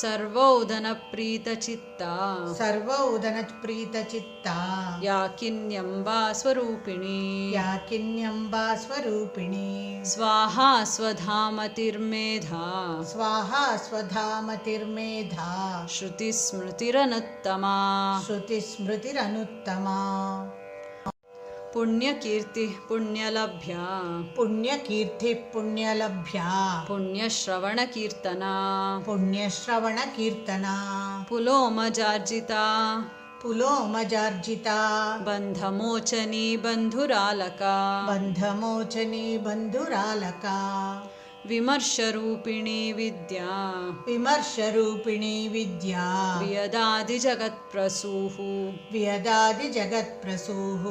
सर्वोदनप्रीतचित्ता सर्वोदनप्रीतचित्ता याकिन्यम्बा स्वरूपिणी याकिन्यम्बा स्वरूपिणी स्वाहा स्वधामतिर्मेधा स्वाहा स्वधामतिर्मेधा श्रुतिस्मृतिरनुत्तमा श्रुतिस्मृतिरनुत्तमा पुण्यकीर्तिः पुण्यलभ्या पुण्यकीर्तिः पुण्यलभ्या पुण्यश्रवणकीर्तना पुण्यश्रवणकीर्तना पुलोमजार्जिता पुलोमजार्जिता बन्धमोचनी बन्धुरालका बन्धमोचनी बन्धुरालका विमर्शरूपिणी विद्या विमर्शरूपिणी विद्या वियदादिजगत्प्रसूः वियदादिजगत्प्रसूः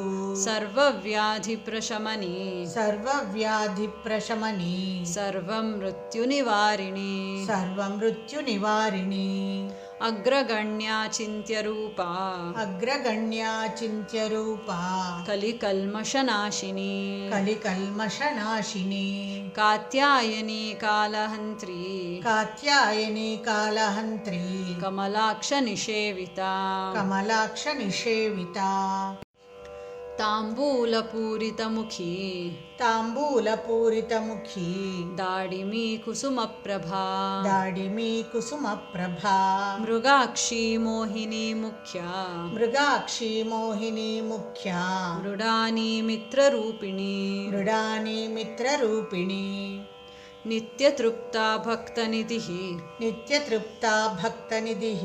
सर्वव्याधिप्रशमनी सर्वव्याधिप्रशमनी सर्वमृत्युनिवारिणी सर्वमृत्युनिवारिणी अग्रगण्या चिन्त्यरूपा अग्रगण्या चिन्त्यरूपा कलिकल्मषनाशिनी कलिकल्मषनाशिनी कात्यायनी कालहन्त्री कात्यायनी कालहन्त्री कमलाक्षनिषेविता कमलाक्षनिषेविता ताम्बूलपूरितमुखी ताम्बूलपूरितमुखी दाडिमी कुसुमप्रभा दाडिमी कुसुमप्रभा मृगाक्षी मोहिनी मुख्या मृगाक्षी मोहिनी मुख्या मृडानी मित्ररूपिणी मृडानी मित्ररूपिणी नित्यतृप्ता भक्तनिधिः नित्यतृप्ता भक्तनिधिः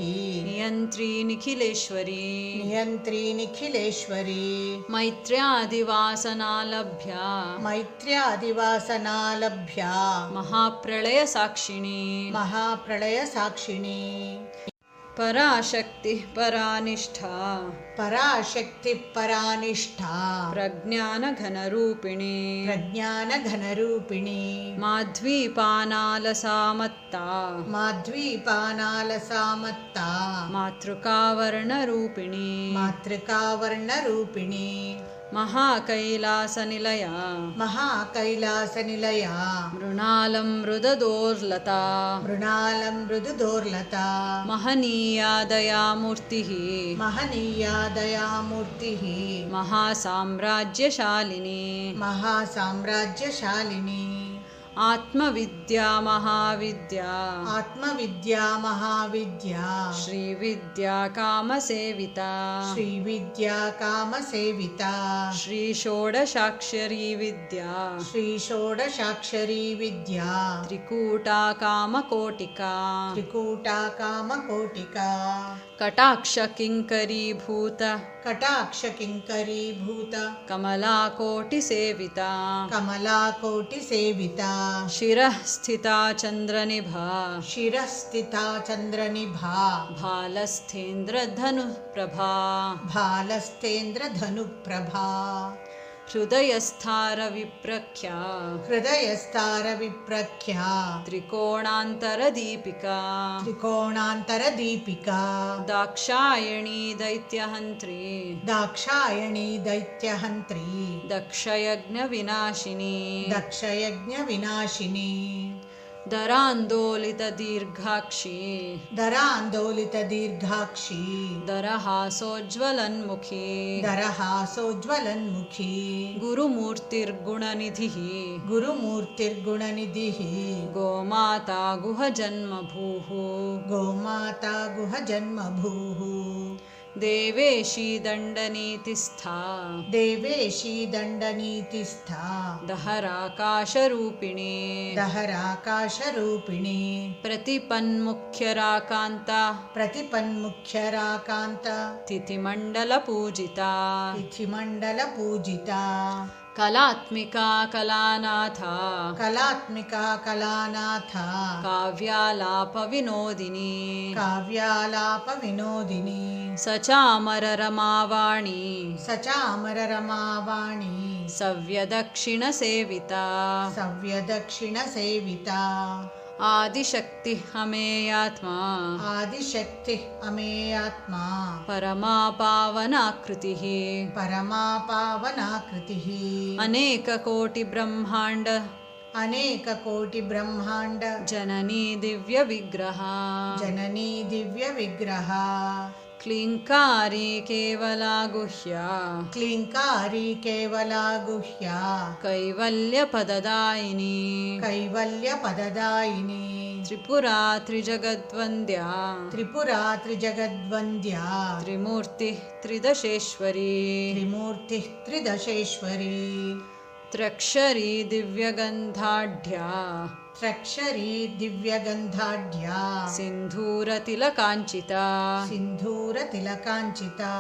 नियन्त्री निखिलेश्वरी नियन्त्री निखिलेश्वरी मैत्र्यादिवासनालभ्या मैत्र्यादिवासनालभ्या महाप्रलयसाक्षिणी महाप्रलयसाक्षिणी पराशक्ति परानिष्ठा पराशक्ति परानिष्ठा प्रज्ञानघनरूपिणी प्रज्ञानघनरूपिणी माध्वीपानालसामत्ता माध्वीपानालसामत्ता मातृकावर्णरूपिणी मातृकावर्णरूपिणी महाकैलासनिलया महाकैलासनिलया मृणालं मृददोर्लता मृणालं मृदुदोर्लता महनीया दयामूर्तिः महनीया दयामूर्तिः महासाम्राज्यशालिनी महासाम्राज्यशालिनी आत्मविद्या महाविद्या आत्मविद्या महाविद्या श्रीविद्या कामसेविता श्रीविद्या कामसेविता श्रीषोडशाक्षरी विद्या श्रीषोडशाक्षरी विद्या त्रिकूटा कामकोटिका त्रिकूटा कामकोटिका कटाक्षकिङ्करीभूत कटाक्षकिङ्करीभूत कमलाकोटिसेविता कमलाकोटिसेविता शिरः स्थिता चन्द्रनिभा शिरस्थिता चन्द्रनिभा भालस्थेन्द्रधनुःप्रभा भालस्तेन्द्रधनुप्रभा हृदयस्थारविप्रख्या हृदयस्तारविप्रख्या त्रिकोणान्तरदीपिका त्रिकोणान्तरदीपिका दाक्षायणी दैत्यहन्त्री दाक्षायणी दैत्यहन्त्री दक्षयज्ञविनाशिनी दक्षयज्ञविनाशिनी दरान्दोलितदीर्घाक्षी दरान्दोलितदीर्घाक्षी दरहासोज्ज्वलन्मुखी दरहासोज्ज्वलन्मुखी गुरुमूर्तिर्गुणनिधिः गुरुमूर्तिर्गुणनिधिः गोमाता गुहजन्मभूः गोमाता गुहजन्मभूः देवेशी दण्डनीतिस्था देवेशी दण्डनीतिस्था दहराकाशरूपिणी दहराकाशरूपिणी प्रतिपन्मुख्यराकान्ता प्रतिपन्मुख्यराकान्ता तिथिमण्डलपूजिता तिथिमण्डलपूजिता कलात्मिका कलानाथा कलात्मिका कलानाथा काव्यालापविनोदिनी काव्यालापविनोदिनी सचामररमावाणी सचामररमावाणी सव्यदक्षिणसेविता सव्यदक्षिणसेविता आदिशक्ति अमेयात्मा आदिशक्तिः अमेयात्मा परमा पावनाकृतिः परमा पावनाकृतिः अनेककोटिब्रह्माण्ड अनेककोटिब्रह्माण्ड जननी दिव्यविग्रहा जननी दिव्यविग्रहा क्लीङ्कारी केवला गुह्या क्लीङ्कारी केवला गुह्या कैवल्यपददायिनी कैवल्यपददायिनी त्रिपुरा त्रिजगद्वन्द्या त्रिपुरा त्रिजगद्वन्द्या त्रिमूर्तिः त्रिदशेश्वरी त्रिमूर्तिः त्रिदशेश्वरी त्र्यक्षरी दिव्यगन्धाढ्या त्र्यक्षरी दिव्यगन्धाढ्या सिन्धूरतिलकाञ्चिता सिन्धूरतिलकाञ्चिता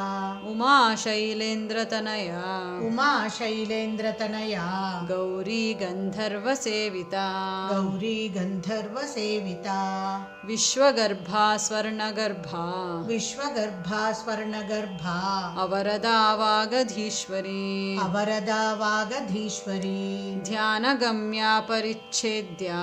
उमा शैलेन्द्रतनया उमा शैलेन्द्रतनया गौरी गन्धर्वसेविता गौरी गन्धर्वसेविता विश्वगर्भा स्वर्णगर्भा विश्वगर्भा स्वर्णगर्भा अवरदा वागधीश्वरी अवरदा वागधीश्वरी ध्यानगम्या परिच्छेद्या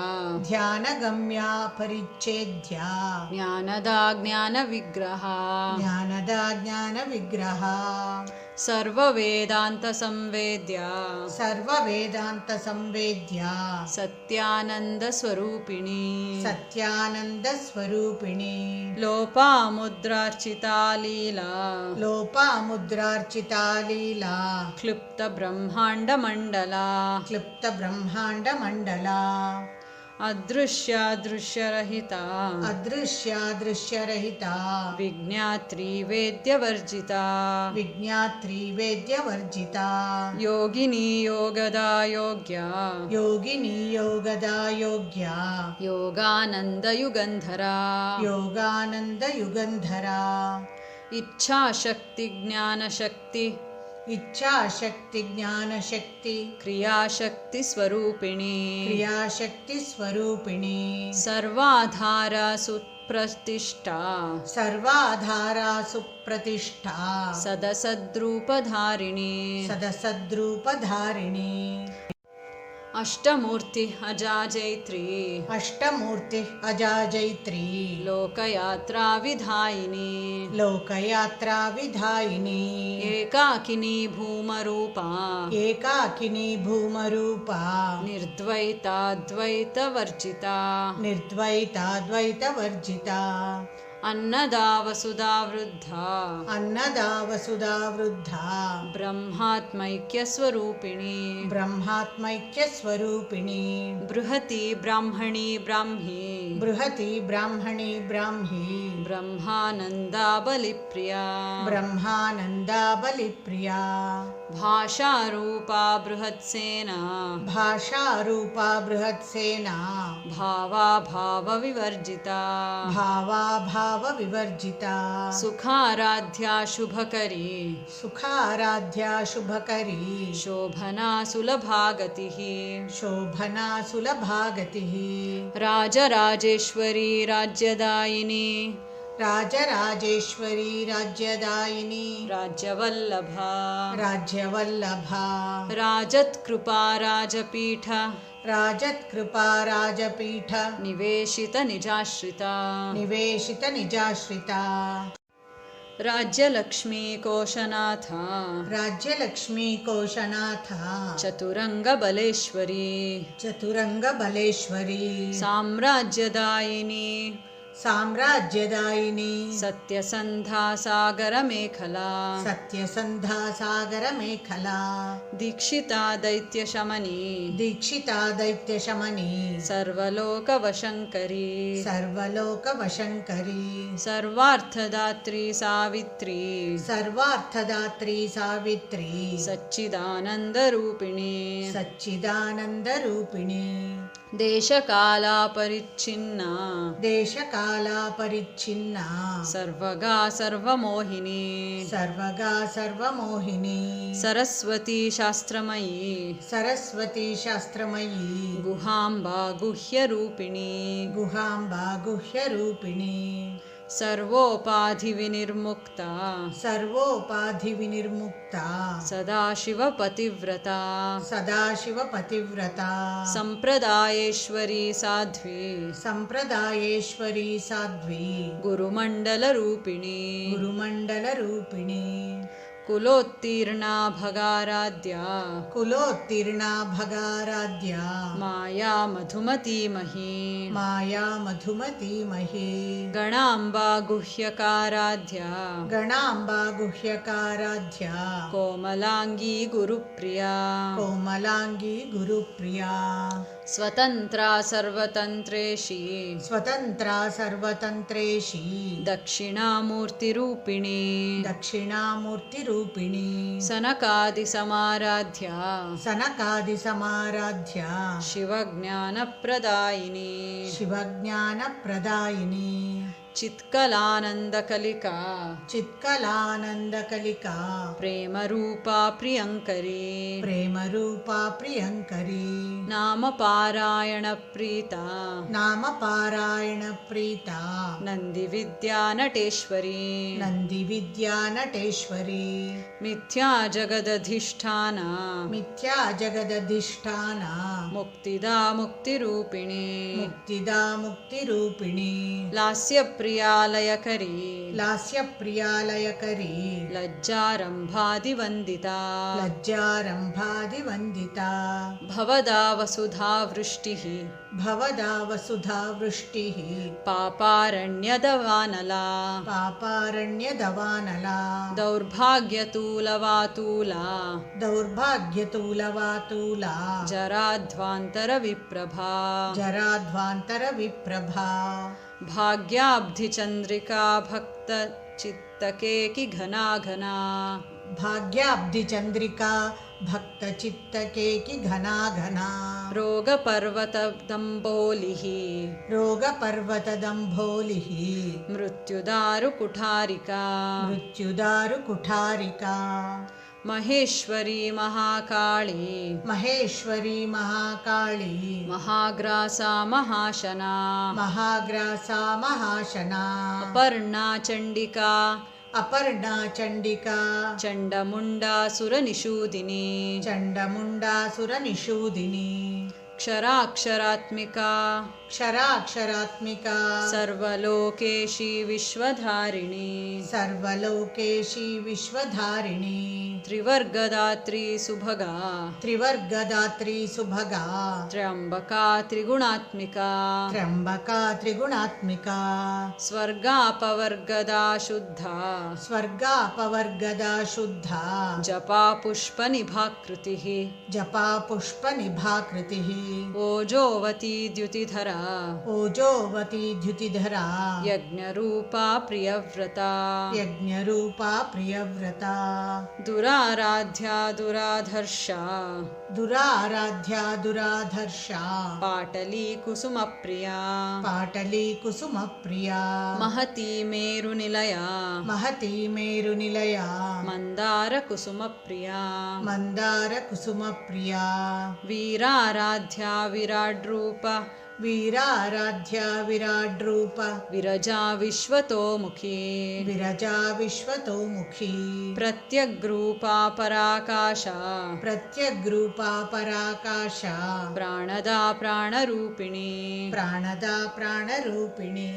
ध्यानगम्या परिच्छेद्या ज्ञानदा ज्ञानविग्रहा ज्ञानदा ज्ञानविग्रहा सर्ववेदान्तसंवेद्या सर्ववेदान्तसंवेद्या सत्यानन्दस्वरूपिणी सत्यानन्दस्वरूपिणी लोपामुद्रार्चिता लीला लोपामुद्रार्चिता लीला क्लुप्तब्रह्माण्डमण्डला क्लुप्तब्रह्माण्डमण्डला अदृश्यादृश्यरहिता अदृश्यादृश्यरहिता विज्ञात्री वेद्यवर्जिता विज्ञात्री वेद्यवर्जिता योगिनी योगदा योग्या योगिनी योगदा योग्या योगानन्दयुगन्धरा योगानन्दयुगन्धरा इच्छाशक्ति ज्ञानशक्ति इच्छाशक्ति ज्ञानशक्ति क्रियाशक्तिस्वरूपिणी क्रियाशक्तिस्वरूपिणी सर्वाधारा सुप्रतिष्ठा सर्वाधारा सुप्रतिष्ठा सदसद्रूपधारिणी सदसद्रूपधारिणी अष्टमूर्ति अजाजैत्री अष्टमूर्ति अजाजैत्री लोकयात्रा विधायिनी लोकयात्रा विधायिनी एकाकिनी भूमरूपा एकाकिनी भूमरूपा निर्द्वैताद्वैतवर्जिता निर्द्वैताद्वैतवर्जिता अन्नदा वसुधा वृद्धा अन्नदा वसुधा वृद्धा ब्रह्मात्मैक्यस्वरूपिणी ब्रह्मात्मैक्यस्वरूपिणी बृहती ब्राह्मणी ब्राह्मी बृहती ब्राह्मणी ब्राह्मी ब्रह्मानन्दा बलिप्रिया ब्रह्मानन्दा बलिप्रिया भाषारूपा बृहत्सेना भाषारूपा बृहत्सेना भावा भावविवर्जिता भावा भावविवर्जिता सुखाराध्या शुभकरी सुखाराध्या शुभकरी शोभना सुलभागतिः शोभना सुलभागतिः राजराजेश्वरी राज्यदायिनी राजराजेश्वरी राज्यदायिनी राज्यवल्लभा राज्यवल्लभा राजत्कृपा राजपीठ राजत्कृपा राजपीठ निवेशित निजाश्रिता निवेशित निजाश्रिता राज्यलक्ष्मी कोशनाथा राज्यलक्ष्मी कोशनाथा चतुरंगबलेश्वरी चतुरंगबलेश्वरी साम्राज्यदायिनी साम्राज्यदायिनी सत्यसन्धा सागरमेखला सत्यसन्धा सागरमेखला दीक्षिता दैत्यशमनी दीक्षिता दैत्यशमनी सर्वलोकवशङ्करी सर्वलोकवशङ्करी सर्वार्थदात्री सावित्री सर्वार्थदात्री सावित्री सच्चिदानन्दरूपिणी सच्चिदानन्दरूपिणी देशकालापरिच्छिन्ना देशकालापरिच्छिन्ना सर्वगा सर्वमोहिनी सर्वगा सर्वमोहिनी सरस्वती शास्त्रमयी सरस्वती शास्त्रमयी गुहाम्बा गुह्यरूपिणी गुहाम्बा गुह्यरूपिणी सर्वोपाधिविनिर्मुक्ता सर्वोपाधिविनिर्मुक्ता सदाशिवपतिव्रता सदाशिवपतिव्रता सम्प्रदायेश्वरी साध्वी सम्प्रदायेश्वरी साध्वी गुरुमण्डलरूपिणी गुरुमण्डलरूपिणी कुलोत्तीर्णा भगाराध्या कुलोत्तीर्णा भगाराध्या माया मधुमतीमही माया मधुमतीमही गणाम्बा गुह्यकाराध्या गणाम्बा गुह्यकाराध्या कोमलांगी गुरुप्रिया कोमलांगी गुरुप्रिया स्वतन्त्रा सर्वतन्त्रेशी स्वतन्त्रा सर्वतन्त्रेशी दक्षिणामूर्तिरूपिणी दक्षिणामूर्तिरूपिणी सनकादिसमाराध्या सनकादिसमाराध्या शिवज्ञानप्रदायिनी शिवज्ञानप्रदायिनी चित्कलानन्दकलिका चित्कलानन्दकलिका प्रेमरूपा प्रियङ्करी प्रेमरूपा प्रियङ्करी नामपारायणप्रीता नामपारायणप्रीता नन्दिविद्या नटेश्वरी नन्दिविद्या नटेश्वरी मिथ्या जगदधिष्ठाना मिथ्या जगदधिष्ठाना मुक्तिदा मुक्तिरूपिणी मुक्तिदा मुक्तिरूपिणी लास्यप्रियालयकरी लास्यप्रियालयकरी लज्जारम्भादिवन्दिता लज्जारम्भादिवन्दिता भवदा वसुधा वृष्टिः भवदा वसुधा वृष्टिः पापारण्यदवानला पापारण्यदवानला दौर्भाग्यतूलवातूला दौर्भाग्यतूलवातूला जराध्वान्तरविप्रभा जराध्वान्तरविप्रभा भाग्याब्धिचन्द्रिका भक्तचित्तकेकि घना घना भाग्याब्धिचन्द्रिका भक्तचित्तकेकि घना घना रोगपर्वतदम्बोलिः रोगपर्वतदम्भोलिः मृत्युदारुकुठारिका मृत्युदारुकुठारिका महेश्वरी महाकाली महेश्वरी महाकाली महाग्रासा महाशना महाग्रासा महाशना अपर्णा चण्डिका अपर्णा चण्डिका चण्डमुण्डासुरनिषूदिनी चण्डमुण्डासुरनिषूदिनी क्षराक्षरात्मिका क्षराक्षरात्मिका सर्वलोकेशी विश्वधारिणी सर्वलोकेशी विश्वधारिणी त्रिवर्गदात्री सुभगा त्रिवर्गदात्री सुभगा त्र्यम्बका त्रिगुणात्मिका त्र्यम्बका त्रिगुणात्मिका स्वर्गापवर्गदा शुद्धा स्वर्गापवर्गदा शुद्धा जपा पुष्पनिभाकृतिः जपा पुष्पनिभाकृतिः ओजोवती द्युतिधरा ओजोवती द्युतिधरा यज्ञरूपा प्रियव्रता यज्ञरूपा प्रियव्रता दुराराध्या दुराधर्षा दुराराध्या दुराधर्षा पाटली कुसुमप्रिया पाटली कुसुमप्रिया महती मेरुनिलया महती मेरुनिलया मन्दारकुसुमप्रिया मन्दारकुसुमप्रिया वीराराध्या विराड्रूप वीराराध्या विराड्रूप विरजा विश्वतोमुखी विरजा विश्वतोमुखी प्रत्यग्रूपा पराकाशा प्रत्यग्रूपा पराकाशा प्राणदा प्राणरूपिणी प्राणदा प्राणरूपिणी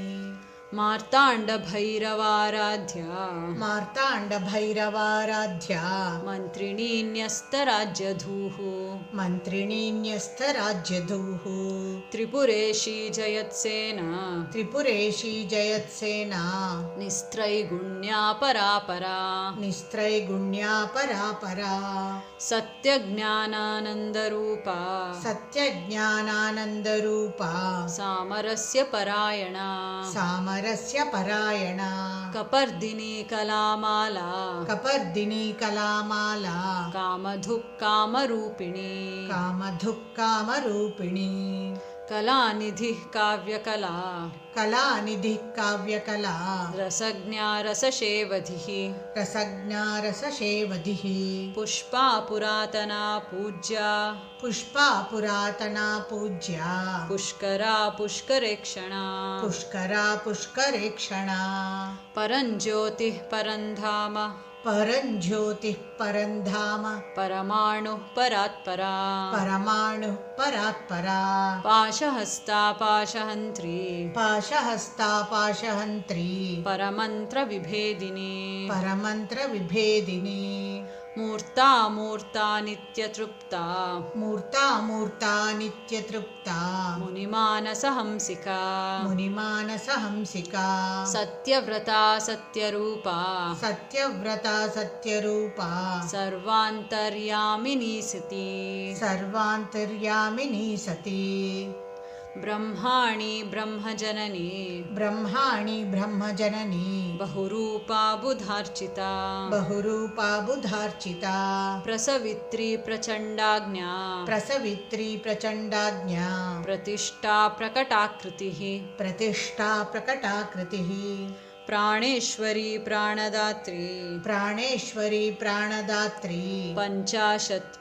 मार्ताण्डभैरवाराध्या मार्ताण्डभैरवाराध्या मन्त्रिणी न्यस्तराज्यधूः मन्त्रिणी न्यस्तराज्यधूः त्रिपुरेशी जयत्सेना त्रिपुरेशी जयत्सेना निस्त्रैगुण्या परापरा निस्त्रैगुण्या परापरा सत्यज्ञानानन्दरूपा सत्यज्ञानानन्दरूपा सामरस्य परायणा सामरस्य परायणा कपर्दिनी कलामाला कपर्दिनी कलामाला कामधुक् कामरूपिणी कामधुक् कामरूपिणी कलानिधिः काव्यकला कलानिधिः काव्यकला रसज्ञा रसशेवधिः रसज्ञा रसशेवधिः पुष्पा पुरातना पूज्या पुष्पा पुरातना पूज्या पुष्करा पुष्करेक्षणा पुष्करा पुष्करेक्षणा परञ्ज्योतिः परन्धाम परञ्ज्योतिः परन्धाम परमाणुः परात्परा परमाणुः परात्परा पाशहस्ता पाशहन्त्री पाशहस्ता पाशहन्त्री परमन्त्रविभेदिनी परमन्त्रविभेदिनी मूर्ता मूर्ता नित्यतृप्ता मूर्ता मूर्ता नित्यतृप्ता मुनिमानसहंसिका मुनिमानसहंसिका सत्यव्रता सत्यरूपा सत्यव्रता सत्यरूपा सर्वान्तर्यामिनी सती सर्वान्तर्यामिनी सती ब्रह्माणि ब्रह्मजननी ब्रह्माणि ब्रह्मजननी बहुरूपा बुधार्चिता बहुरूपा बुधार्चिता प्रसवित्री प्रचण्डाज्ञा प्रसवित्री प्रचण्डाज्ञा प्रतिष्ठा प्रकटाकृतिः प्रतिष्ठा प्रकटाकृतिः प्राणेश्वरी प्राणदात्री प्राणेश्वरी प्राणदात्री पञ्चाशत्पीठरूपिणी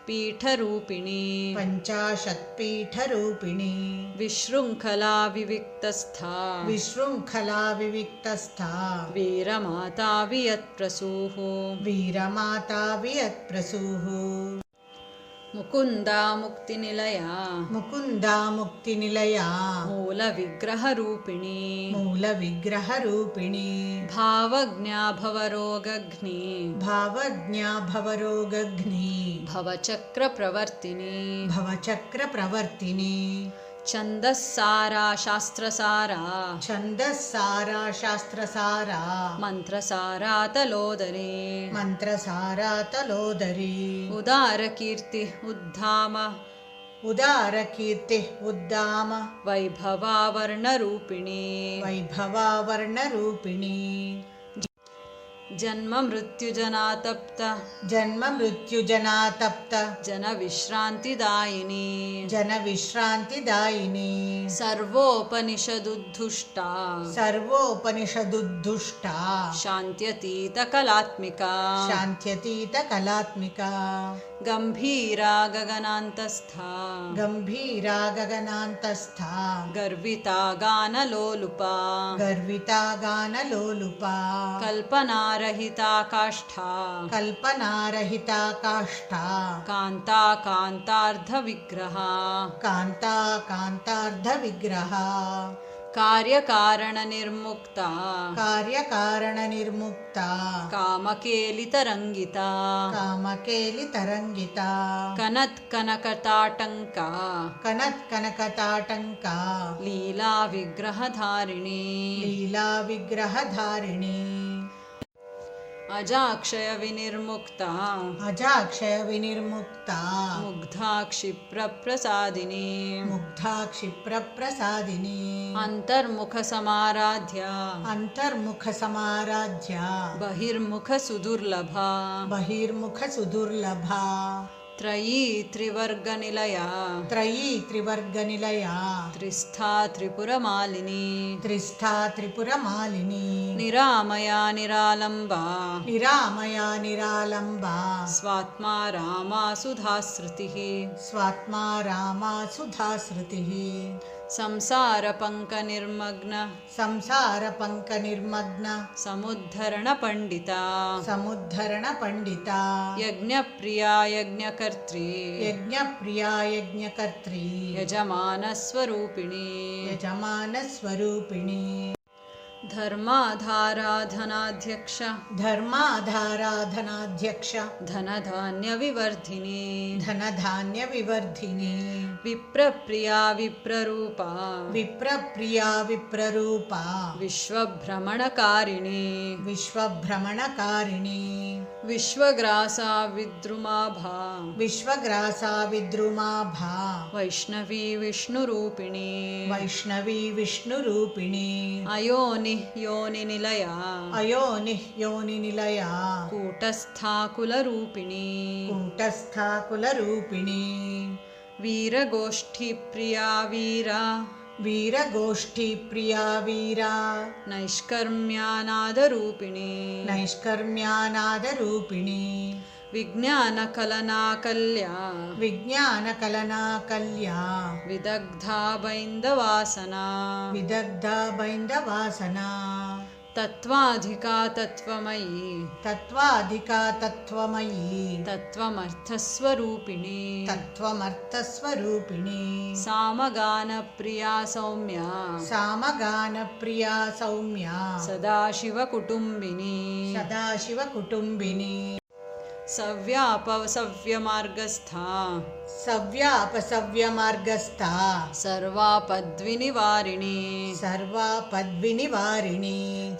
पञ्चाशत्पीठरूपिणी विशृङ्खला विविक्तस्था विशृङ्खला विविक्तस्था वीरमाता वियत्प्रसूः वीरमाता वियत्प्रसूः मुकुन्दा मुक्तिनिलया मुकुन्दा मुक्तिनिलया मूलविग्रहरूपिणी मूलविग्रहरूपिणी भावज्ञा भवरोगघ्नी भावज्ञा भवरोगघ्नी भवचक्रप्रवर्तिनी भवचक्रप्रवर्तिनी छन्दस्सारा शास्त्रसारा छन्दस्सारा शास्त्रसारा मन्त्रसारा तलोदरी मन्त्रसारा तलोदरी उदारकीर्तिः उद्धाम उदारकीर्तिः उद्दाम वैभवा वर्णरूपिणी वैभवा वर्णरूपिणी जन्म मृत्युजनातप्त जन्म मृत्युजनातप्त जनविश्रान्तिदायिनी जनविश्रान्तिदायिनी सर्वोपनिषदुद्धुष्टा सर्वोपनिषदुद्धुष्टा शान्त्यतीतकलात्मिका शान्त्यतीतकलात्मिका गम्भीरा गगनान्तस्था गम्भीरा गगनान्तस्था गर्विता गानलोलुपा गर्विता गानलोलुपा कल्पनारहिता काष्ठा कल्पनारहिता काष्ठा कान्ता कान्तार्धविग्रहा कान्ता कान्तार्धविग्रहा कार्यकारणनिर्मुक्ता कार्यकारणनिर्मुक्ता कामकेलितरङ्गिता कामकेलितरङ्गिता कनत्कनकताटङ्का कनत्कनकताटङ्का लीलाविग्रहधारिणी लीलाविग्रहधारिणी अजाक्षयविनिर्मुक्ता अजाक्षयविनिर्मुक्ता मुग्धा क्षिप्रप्रसादिनी मुग्धा क्षिप्रप्रसादिनी अन्तर्मुखसमाराध्या अन्तर्मुखसमाराध्या बहिर्मुखसुदुर्लभा बहिर्मुखसुदुर्लभा त्रयी त्रिवर्गनिलया त्रयी त्रिवर्गनिलया त्रिस्था त्रिपुरमालिनी त्रिस्था त्रिपुरमालिनी निरामया निरालम्बा निरामया निरालम्बा स्वात्मा रामा सुधाश्रुतिः स्वात्मा रामा सुधाश्रुतिः संसारपङ्कनिर्मग्न संसारपङ्कनिर्मग्न समुद्धरणपण्डिता समुद्धरणपण्डिता यज्ञप्रिया यज्ञकर्त्री यज्ञप्रिया यज्ञकर्त्री यजमानस्वरूपिणी यजमानस्वरूपिणी धर्माधाराधनाध्यक्ष धर्माधाराधनाध्यक्ष धनधान्यविवर्धिनी धनधान्यविवर्धिनी विप्रप्रिया विप्ररूपा विप्रप्रिया विप्ररूपा विश्वभ्रमणकारिणी विश्वभ्रमणकारिणी विश्वग्रासा विद्रुमाभा विश्वग्रासा विद्रुमाभा वैष्णवी विष्णुरूपिणी वैष्णवी विष्णुरूपिणी अयोनिः योनिनिलया अयोनिः योनिनिलया कूटस्था कुलरूपिणी कूटस्था कुलरूपिणी वीरगोष्ठीप्रिया वीरा वीरगोष्ठीप्रिया वीरा नैष्कर्म्यानादरूपिणी नैष्कर्म्यानादरूपिणी विज्ञानकलनाकल्या विज्ञानकलनाकल्या विदग्धा बैन्दवासना विदग्धा बैन्दवासना तत्त्वाधिका तत्त्वमयी तत्त्वाधिका तत्त्वमयी तत्त्वमर्थस्वरूपिणी तत्त्वमर्थस्वरूपिणी सामगानप्रिया सौम्या सामगानप्रिया सौम्या सदाशिवकुटुम्बिनी सदाशिवकुटुम्बिनी सव्यापसव्यमार्गस्था सव्यापसव्यमार्गस्था सर्वापद्विनिवारिणी सर्वापद्विनिवारिणी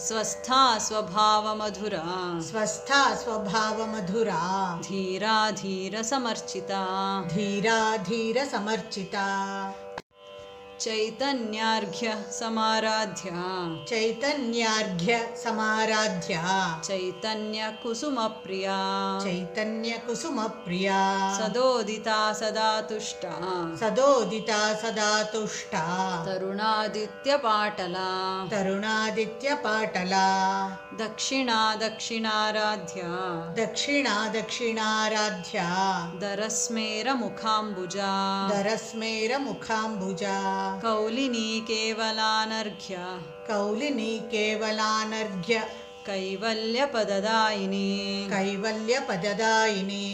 स्वस्था स्वभावमधुरा स्वस्था स्वभावमधुरा धीरा धीरसमर्चिता धीरा धीरसमर्चिता चैतन्यार्घ्य समाराध्या चैतन्यार्घ्य समाराध्या चैतन्यकुसुमप्रिया चैतन्यकुसुमप्रिया सदोदिता सदा तुष्टा सदोदिता सदा तुष्टा तरुणादित्यपाटला तरुणादित्यपाटला दक्षिणा दक्षिणाराध्या दक्षिणा दक्षिणाराध्या दरस्मेरमुखाम्बुजा दरस्मेरमुखाम्बुजा कौलिनी केवलानर्घ्य कौलिनी केवलानर्घ्य कैवल्यपददायिनी कैवल्यपददायिनी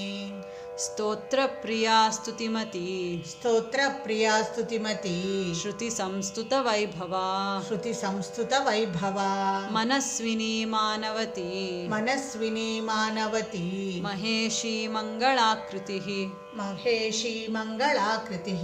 स्तोत्रप्रिया स्तुतिमती स्तोत्रप्रिया स्तुतिमती श्रुतिसंस्तुतवैभवा श्रुतिसंस्तुतवैभवा मनस्विनी मानवती मनस्विनी मानवती महेशी मङ्गलाकृतिः महेशी मङ्गलाकृतिः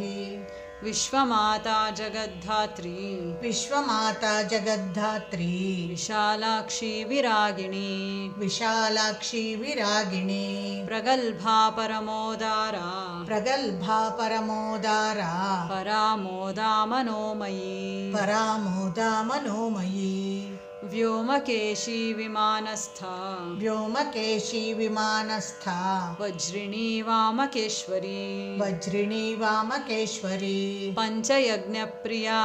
विश्वमाता जगद्धात्री विश्वमाता जगद्धात्री विशालाक्षी विरागिणी विशालाक्षी विरागिणी प्रगल्भा परमोदारा प्रगल्भा परमोदारा परामोदा मनोमयी परामोदा मनोमयी व्योमकेशी विमानस्था व्योमकेशी विमानस्था वज्रिणी वामकेश्वरी वज्रिणी वामकेश्वरी पञ्चयज्ञप्रिया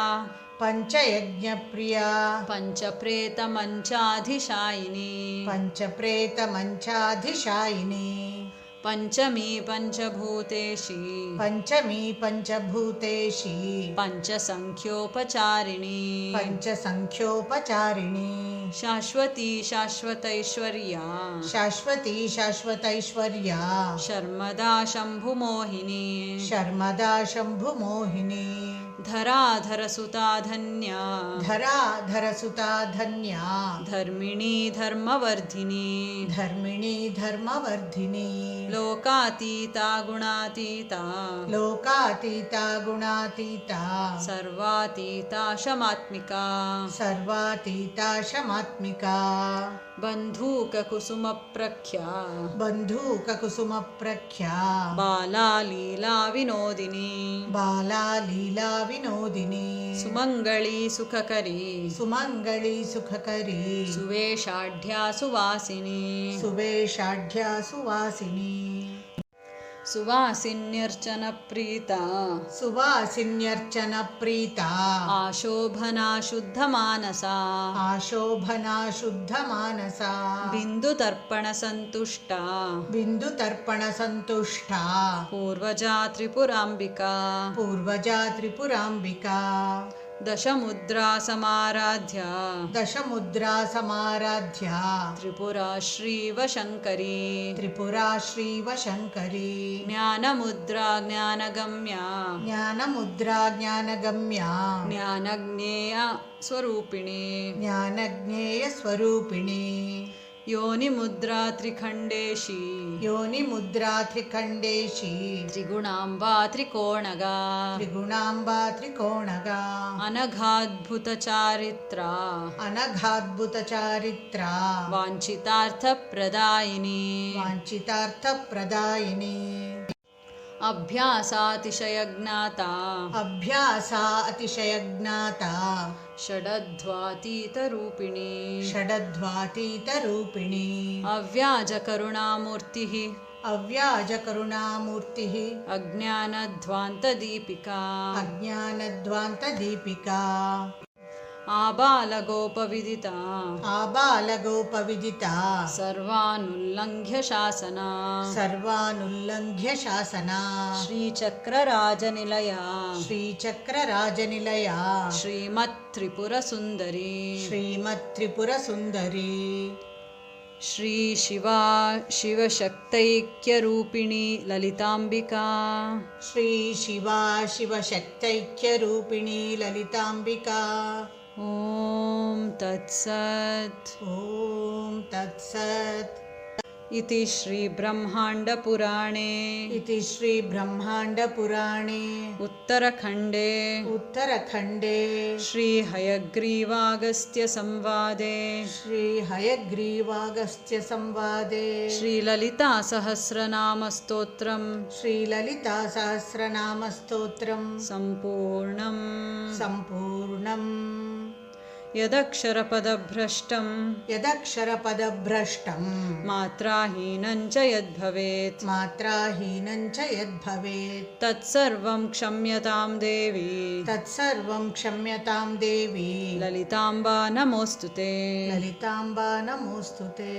पञ्चयज्ञप्रिया पञ्चप्रेतमञ्चाधिशायिनी पञ्चप्रेतमञ्चाधिशायिनी पञ्चमी पञ्चभूतेशी पञ्चमी पञ्चभूतेशी पञ्चसङ्ख्योपचारिणी पञ्चसङ्ख्योपचारिणी शाश्वती शाश्वतैश्वर्या शाश्वती शाश्वतैश्वर्या शर्मदा शम्भुमोहिनी शर्मदा शम्भुमोहिनी धराधरसुता धन्या धराधरसुता धन्या धर्मिणी धर्मवर्धिनी धर्मिणी धर्मवर्धिनी लोकातीता गुणातीता लोकातीता गुणातीता सर्वातीता शमात्मिका सर्वातीता शमात्मिका बन्धूककुसुमप्रख्या बन्धूककुसुमप्रख्या बाला लीला विनोदिनी बाला लीला विनोदिनी सुमङ्गली सुखकरी सुमङ्गली सुखकरी सुवेशाढ्या सुवासिनी सुवेशाढ्या सुवासिनी सुवासिन्यर्चनप्रीता सुवासिन्यर्चनप्रीता आशोभना शुद्धमानसा आशोभना शुद्धमानसा बिन्दुतर्पणसन्तुष्टा बिन्दुतर्पणसन्तुष्टा पूर्वजा त्रिपुराम्बिका पूर्वजा त्रिपुराम्बिका दशमुद्रा समाराध्या दशमुद्रा समाराध्या त्रिपुरा श्रीवशङ्करी त्रिपुरा श्रीवशङ्करी ज्ञानमुद्रा ज्ञानगम्या ज्ञानमुद्रा ज्ञानगम्या ज्ञानज्ञेया स्वरूपिणी ज्ञानज्ञेयस्वरूपिणी योनिमुद्रा त्रिखण्डेशी योनिमुद्रा त्रिखण्डेशी त्रिगुणाम्बा त्रिकोणगा त्रिगुणाम्बा त्रिकोणगा अनघाद्भुतचारित्रा अनघाद्भुतचारित्रा वाञ्छितार्थप्रदायिनी वाञ्छितार्थप्रदायिनी अभ्यासातिशयज्ञाता अभ्यासा अतिशयज्ञाता षडध्वातीतरूपिणी षडध्वातीतरूपिणी अव्याजकरुणामूर्तिः अव्याजकरुणामूर्तिः अज्ञानध्वान्तदीपिका अज्ञानध्वान्तदीपिका आबालगोपविदिता आबालगोपविदिता सर्वानुल्लङ्घ्य शासना सर्वानुल्लङ्घ्य शासना श्रीचक्रराजनिलया श्रीचक्रराजनिलया श्रीमत्त्रिपुरसुन्दरी श्रीमत्त्रिपुरसुन्दरी श्रीशिवा शिवशक्तैक्यरूपिणी ललिताम्बिका श्रीशिवा शिवशक्तैक्यरूपिणी ललिताम्बिका ॐ तत्सत् ॐ तत्सत् इति श्रीब्रह्माण्डपुराणे इति श्रीब्रह्माण्डपुराणे उत्तरखण्डे उत्तरखण्डे श्रीहयग्रीवागस्त्यसंवादे श्रीहयग्रीवागस्त्यसंवादे श्रीललितासहस्रनामस्तोत्रम् श्रीललितासहस्रनामस्तोत्रम् सम्पूर्णम् सम्पूर्णम् यदक्षरपदभ्रष्टं यदक्षरपदभ्रष्टं मात्राहीनं च यद्भवेत् मात्राहीनं च यद्भवेत् तत्सर्वं क्षम्यतां देवी तत्सर्वं क्षम्यतां देवी ललिताम्बा नमोऽस्तु ते ललिताम्बा नमोऽस्तु ते।